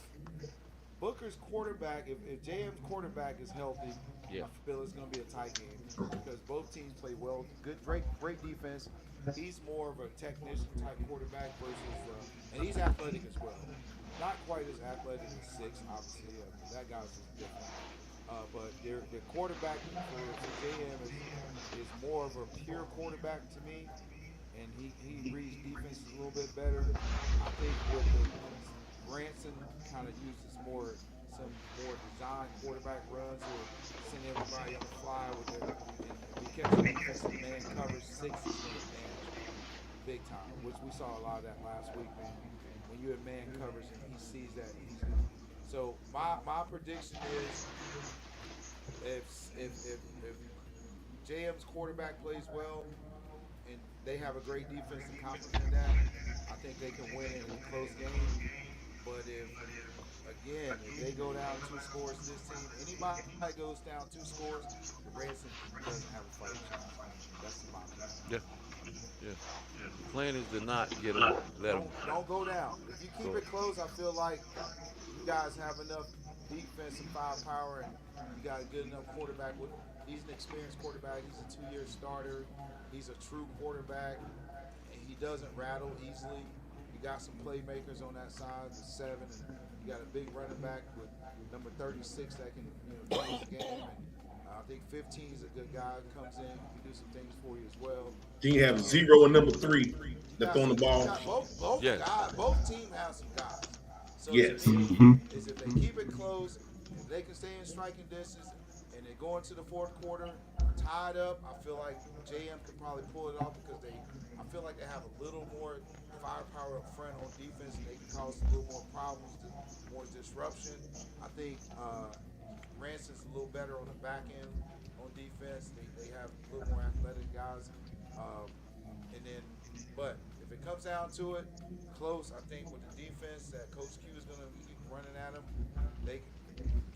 Booker's quarterback, if JM's quarterback is healthy, Yeah. I feel it's gonna be a tight game because both teams play well. Great defense. He's more of a technician type quarterback versus, and he's athletic as well. Not quite as athletic as 6, obviously. That guy's just different. But their quarterback for JM is more of a pure quarterback to me, and he reads defenses a little bit better. I think with the Branson kind of uses some more design quarterback runs or send everybody on the fly with it. And if he catches an offensive man covers 6, he's going to manage big time, which we saw a lot of that last week, man. When you have man covers and he sees that, so my prediction is if JM's quarterback plays well and they have a great defense and confidence in that, I think they can win in a close game. But if they go down 2 scores, this team, anybody that goes down 2 scores, the Branson doesn't have a fighting chance. That's my opinion. Yeah. The plan is to not get him. Let him. Don't go down. If you keep it close, I feel like you guys have enough defensive firepower and you got a good enough quarterback. He's an experienced quarterback. He's a 2-year starter. He's a true quarterback, and he doesn't rattle easily. You got some playmakers on that side, the 7, and you got a big running back with number 36 that can change the game. And I think 15 is a good guy who comes in, can do some things for you as well. Then you have 0 and number 3 that throwing the You ball. got both Yes. guys, both teams have some guys. So Yes. to me, Mhm. is if they keep it close, if they can stay in striking distance, and they go into the fourth quarter tied up, I feel like JM could probably pull it off because I feel like they have a little more firepower up front on defense, and they can cause a little more problems, more disruption. I think Ransom's a little better on the back end on defense. They have a little more athletic guys, and then, but if it comes down to it, close. I think with the defense that Coach Q is going to keep running at them,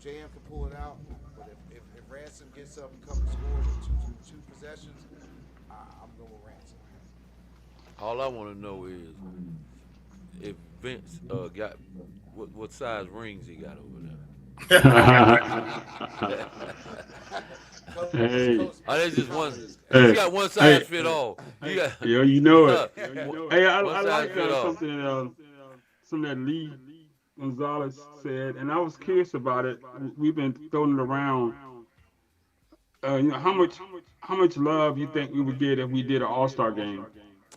JM can pull it out. But if Ransom gets up a couple scores or two possessions, I'm going with Ransom. All I want to know is if Vince got what size rings he got over there. Hey. Oh, that's just one. Hey. You got one size Hey. fit all. You got. Yo, you know it. One Hey, I size like fit all. something that Lee Gonzalez said, and I was curious about it. We've been throwing it around. How much love you think we would get if we did an All-Star game?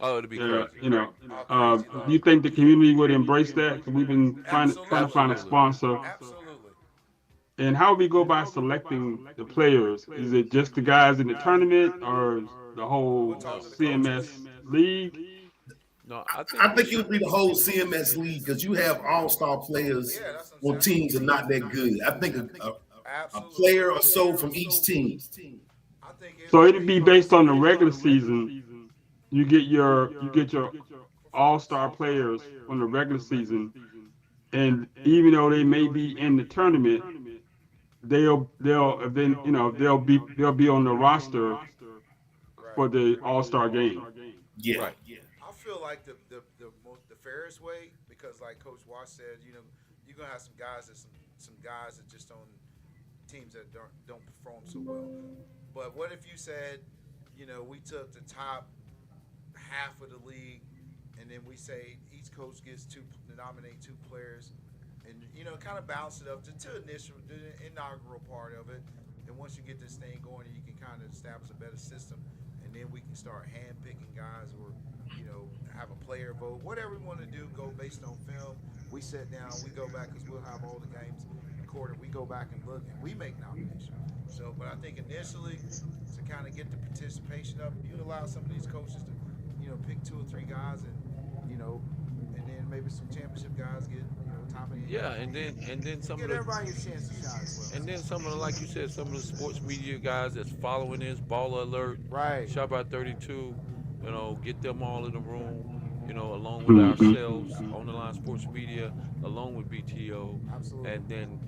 Oh, it'd be crazy. Do you think the community would embrace that? 'Cause we've been trying to find a sponsor. Absolutely. And how we go by selecting the players? Is it just the guys in the tournament, or the whole CMS league? No, I think it would be the whole CMS league because you have all-star players that's what I'm on saying. teams that are not that good. I think a Absolutely. player or so from each team. I think So it'd be based on the regular season. You get your all-star players on the regular season, and even though they may be in the tournament, they'll be on the roster for the All-Star game. Yeah. Right. I feel like the fairest way, because like Coach Wash said, you're gonna have some guys that just on teams that don't perform so well. But what if you said, we took the top half of the league, and then we say each coach gets to nominate 2 players, and kind of balance it up to the inaugural part of it. And once you get this thing going, you can kind of establish a better system, and then we can start hand picking guys, or have a player vote, whatever we want to do. Go based on film. We sit down, we go back because we'll have all the games recorded. We go back and look, and we make nominations. So, but I think initially to kind of get the participation up, you allow some of these coaches to pick 2 or 3 guys, and and then maybe some championship guys get top of the Yeah, and then some Get of everybody a chance to shine as well. and then some of the, like you said, some of the sports media guys that's following this, Baller Alert, Right. Shop Out 32, get them all in the room, along with ourselves, On the Line Sports Media, along with BTO, Absolutely.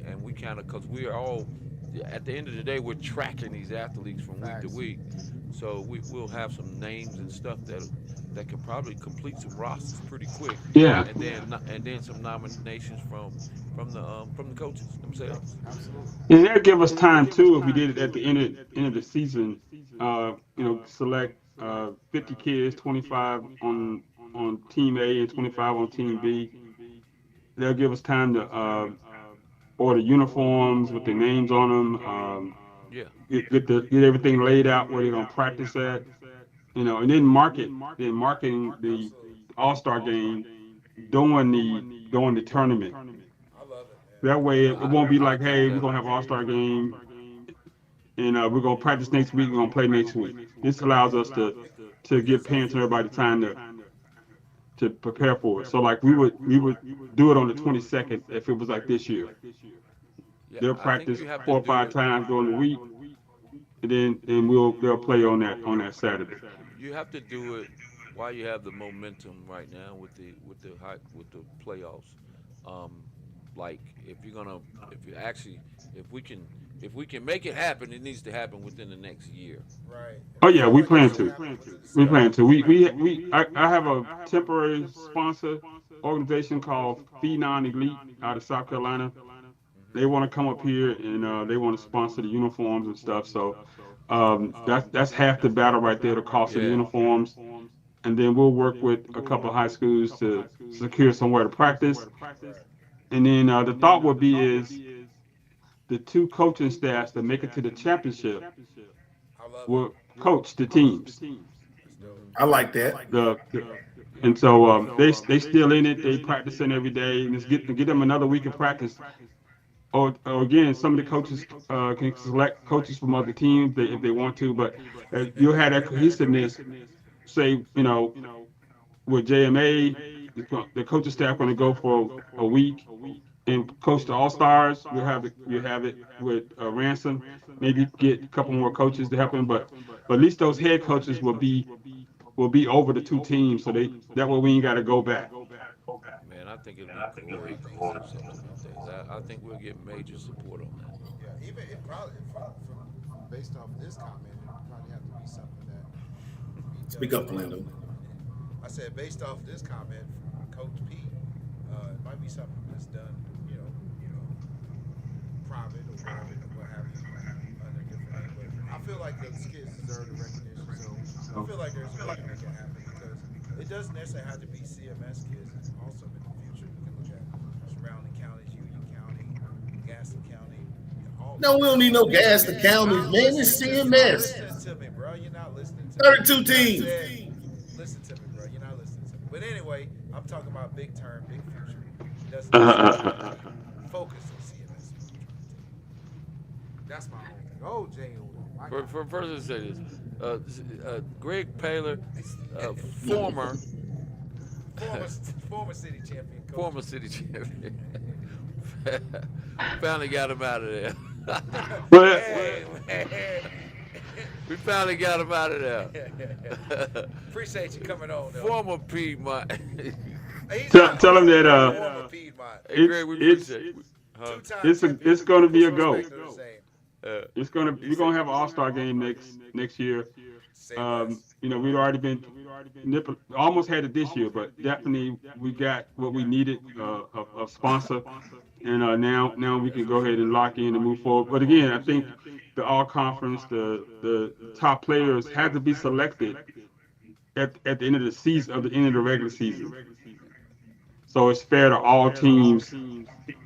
and we kind of, because we are all, at the end of the day, we're tracking these athletes from week to Facts. week, so we'll have some names and stuff that can probably complete some rosters pretty quick. Yeah. And then some nominations from the coaches themselves. Absolutely. And that'd give us time too if we did it at the end of the season. Select 50 kids, 25 on team A and 25 on team B. They'll give us time to order uniforms with their names on them. Yeah. Get everything laid out where they're gonna practice at. And then marketing the All-Star game during the tournament. I love it, man. That way, it won't be like, hey, we're gonna have an All-Star game, and we're gonna practice next week. We're gonna play next week. This allows us to give parents and everybody time to prepare for it. So like we would do it on the 22nd if it was like this year. Yeah, They'll I think practice you have to 4 or do 5 it- times during the week, and then they'll play on that Saturday. You have to do it while you have the momentum right now with the playoffs. Like if we can make it happen, it needs to happen within the next year. Right. Oh yeah, we plan to. We plan to. I have a temporary sponsor organization called Phenom Elite out of South Carolina. They want to come up here and they want to sponsor the uniforms and stuff. So that's half the battle right there, the cost of the Yeah. uniforms. and then we'll work with a couple of high schools to secure somewhere to practice. And then the thought would be is the two coaching staffs that make it to the championship I love will coach the teams. I like that. And so they still in it. They practicing every day, and it's get them another week of practice. Or again, some of the coaches can select coaches from other teams if they want to, but you'll have that cohesiveness. Say, with JMA, the coaching staff going to go for a week and coach the All Stars. You'll have it with Ransom. Maybe get a couple more coaches to help him, but at least those head coaches will be over the two teams, so that way we ain't got to go back. Man, I think it'll be great. I think we'll get major support on that. Yeah, even it probably based off this comment, it probably have to be something that. Speak up, Orlando. I said based off this comment from Coach Pete, it might be something that's done, private or what have you, under different name. But I feel like those kids deserve the recognition, so I feel like there's a way to make it happen because it doesn't necessarily have to be CMS kids. It's also in the future we can look at surrounding counties, Union County, Gaston County. No, we don't need no Gaston counties, man. It's CMS. Listen to me, bro. You're not listening to 32 teams. Listen to me, bro. You're not listening to me. But anyway, I'm talking about big term, big future. Doesn't focus on CMS. That's my whole thing. Oh, Jay. First, let's say this. Greg Paler, former city champion. Coach. former city champion, finally got him out of there. But Hey, man. We finally got him out of there. Appreciate you coming on, though. Former Piedmont. tell him that Former Piedmont. Hey, Greg, we it's appreciate it. Huh? Two-time it's going to be a go. champion. We're gonna have an All-Star game next year. We've already been almost had it this year, but definitely we got what we needed, a sponsor, and now we can go ahead and lock in and move forward. But again, I think the all conference, the top players have to be selected at the end of the season, at the end of the regular season. So it's fair to all teams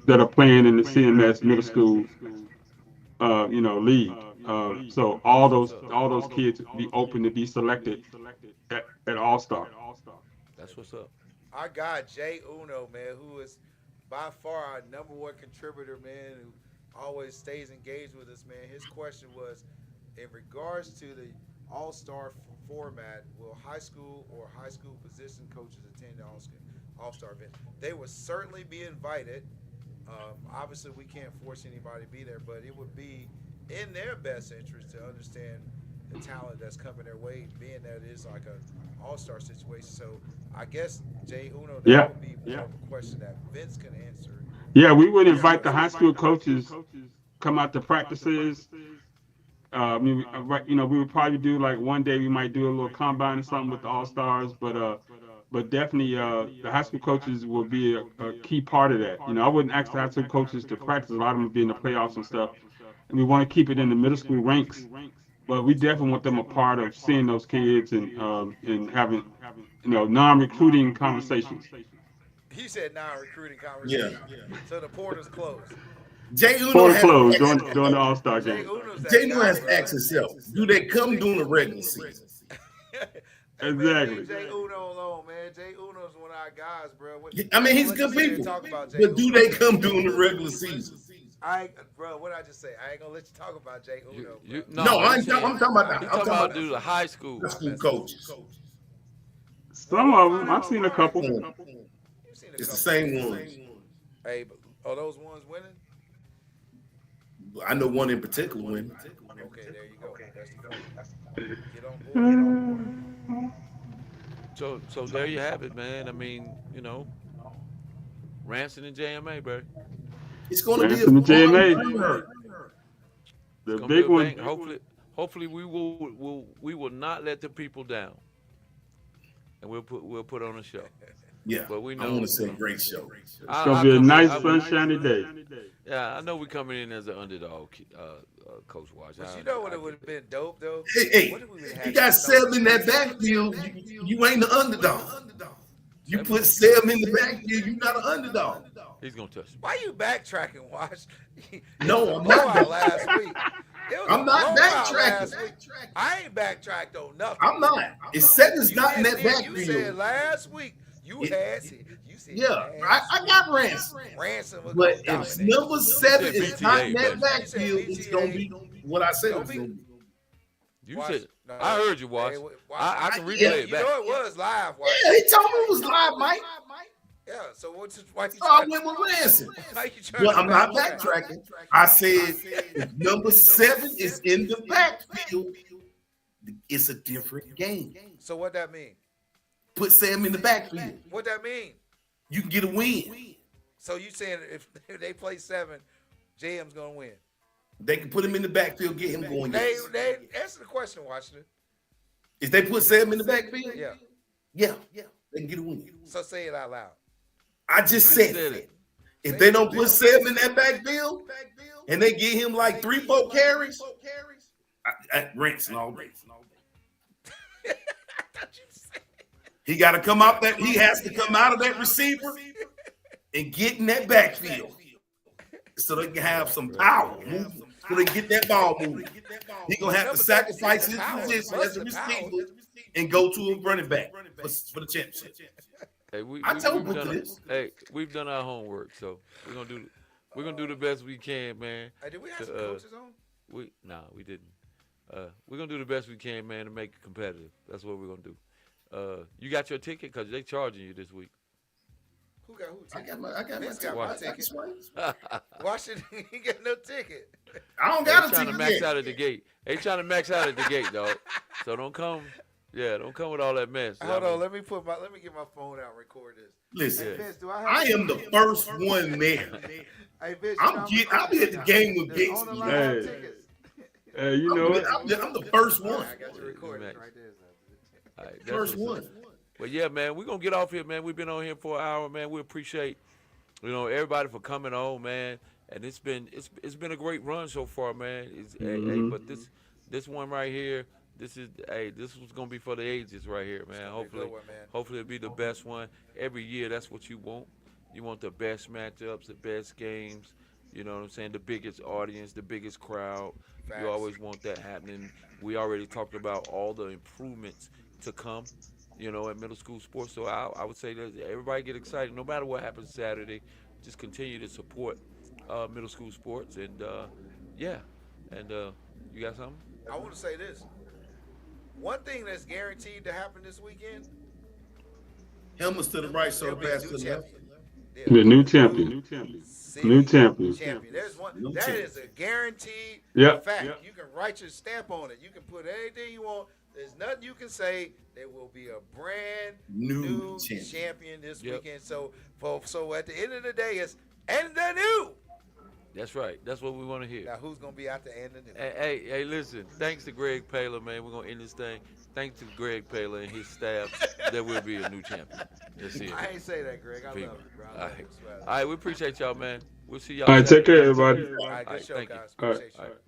that are playing in the CMS middle school, league. So all those kids be open to be selected at All Star. That's what's up. Our guy Jay Uno, man, who is by far our #1 contributor, man, who always stays engaged with us, man. His question was, in regards to the All-Star format, will high school or high school position coaches attend the All-Star event? They would certainly be invited. Obviously, we can't force anybody to be there, but it would be in their best interest to understand the talent that's coming their way, being that it is like an all-star situation. So I guess, Jay Uno, that would be more of a question that Vince can answer. Yeah, we would invite the high school coaches come out to practices. We would probably do like one day we might do a little combine or something with the All-Stars, but definitely the high school coaches will be a key part of that. I wouldn't ask the high school coaches to practice. A lot of them would be in the playoffs and stuff. And we want to keep it in the middle school ranks, but we definitely want them a part of seeing those kids and having, non-recruiting conversations. He said non-recruiting conversation. Yeah. So the portal's closed. Jay Uno Portal has closed to during the All-Star Jay game. Uno's that Jay Uno guy, has bro. to ask himself, do they come during the regular season? Hey, man, Exactly. leave Jay Uno alone, man. Jay Uno's one of our guys, bro. I mean, he's Let's good sit here and people. talk about Jay But do Uno. they come during the regular season? Bro, what I just say? I ain't gonna let you talk about Jay Uno. No, I'm talking about He's talking about do the high school. high school coaches. Some of them, I've seen a couple. You've seen a It's the couple. same ones. Hey, but are those ones winning? I know one in particular winning. Okay, there you go. That's the phone. Get on board. So there you have it, man. I mean, Ransom and JMA, bro. It's going to be a Ransom and JMA. fun. The It's gonna big be a one. bang. Hopefully we will not let the people down, and we'll put on a show. Yeah, But we I know. want to say great show. It's gonna be a nice sunshiny day. Yeah, I know we coming in as an underdog, Coach Watch. But you know what it would have been dope though? Hey, What if we would've you had got some- Seb in that backfield. You ain't the underdog. You put Seb in the backfield, you not an underdog. He's gonna touch him. Why you backtracking, Watch? No, I'm Blowout not. last week. It was I'm a not blowout backtracking. last week. I ain't backtracked on nothing. I'm not. It's Seb's You not in that said- You said backfield. last week you Yeah. said Yeah, I got Ransom. Ransom was But gonna if dominate. number 7 You said is not in BTA, that but- backfield, it's gonna be what I said it's gonna be. You Watch- said. no, I heard you, Watch. hey, Watch. I can replay Yeah, it You back. know it was live, Watch. Yeah, he told me it was live, Mike. Yeah, so why you So I trying went with Ransom. why you trying But to I'm not backtrack? backtracking. I said if number 7 is in the backfield, it's a different game. So what that mean? Put Sam in the backfield. What that mean? You can get a win. So you saying if they play 7, JM's gonna win? They can put him in the backfield, get him going. They answer the question, Washington. If they put Sam in the backfield, Yeah. yeah, they can get a win. So say it out loud. I just said it. If they don't put Sam in that backfield and they get him like 3-4 carries, I rinse and all day. He got to come out that. He has to come out of that receiver and get in that backfield so they can have some power. So they get that ball moving. He gonna have to sacrifice his position as a receiver and go to a running back for the championship. Hey, I told we've Booker done this. Hey, we've done our homework, so we're gonna do the best we can, man. Hey, did we have To, some coaches on? We didn't. We're gonna do the best we can, man, to make it competitive. That's what we're gonna do. You got your ticket because they charging you this week. Who got who? I Ticket? got my Vince got my ticket. ticket. Washington, he got no ticket. I don't They got a trying to ticket max yet. out at the gate. They trying to max out at the gate, dog. So don't come with all that mess. Hold on, let me get my phone out and record this. Listen, Yeah. Vince, do I have I am the first one there. Hey, Vince, I'll be at the game with There's on the Bixby. line Hey. tickets. Hey, you know what? I'm the first All one. right, I got you recording Max. right there. All right, that's First what's one. up. But yeah, man, we're gonna get off here, man. We've been on here for an hour, man. We appreciate, everybody for coming on, man. And it's been a great run so far, man. But this one right here, this was gonna be for the ages right here, man. gonna be a Hopefully, good one, man. hopefully it'll be the best one. Every year, that's what you want. You want the best matchups, the best games. You know what I'm saying? The biggest audience, the biggest crowd. Facts. You always want that happening. We already talked about all the improvements to come, at middle school sports. So I would say that everybody get excited. No matter what happens Saturday, just continue to support middle school sports. And, you got something? I want to say this. One thing that's guaranteed to happen this weekend, Helmets to the right, so there'll be a pass new to the left. champion. The new champion. City New champion. There's one. New That champion. is a guaranteed Yep. fact. Yep. You can write your stamp on it. You can put anything you want. There's nothing you can say. There will be a brand New new champion. champion this Yep. weekend. So at the end of the day, it's and the new. That's right. That's what we want to hear. Now who's gonna be out the end of the new? Hey, listen. Thanks to Greg Paler, man. We're going to end this thing. Thanks to Greg Paler and his staff. There will be a new champion. That's it. I ain't say that, Greg. I love you, bro. I All love right. you, swear. All right, we appreciate y'all, man. We'll see y'all. All right, take Saturday. care, everybody. All right, All good right, show, thank you. guys. All right. Appreciate you. All right.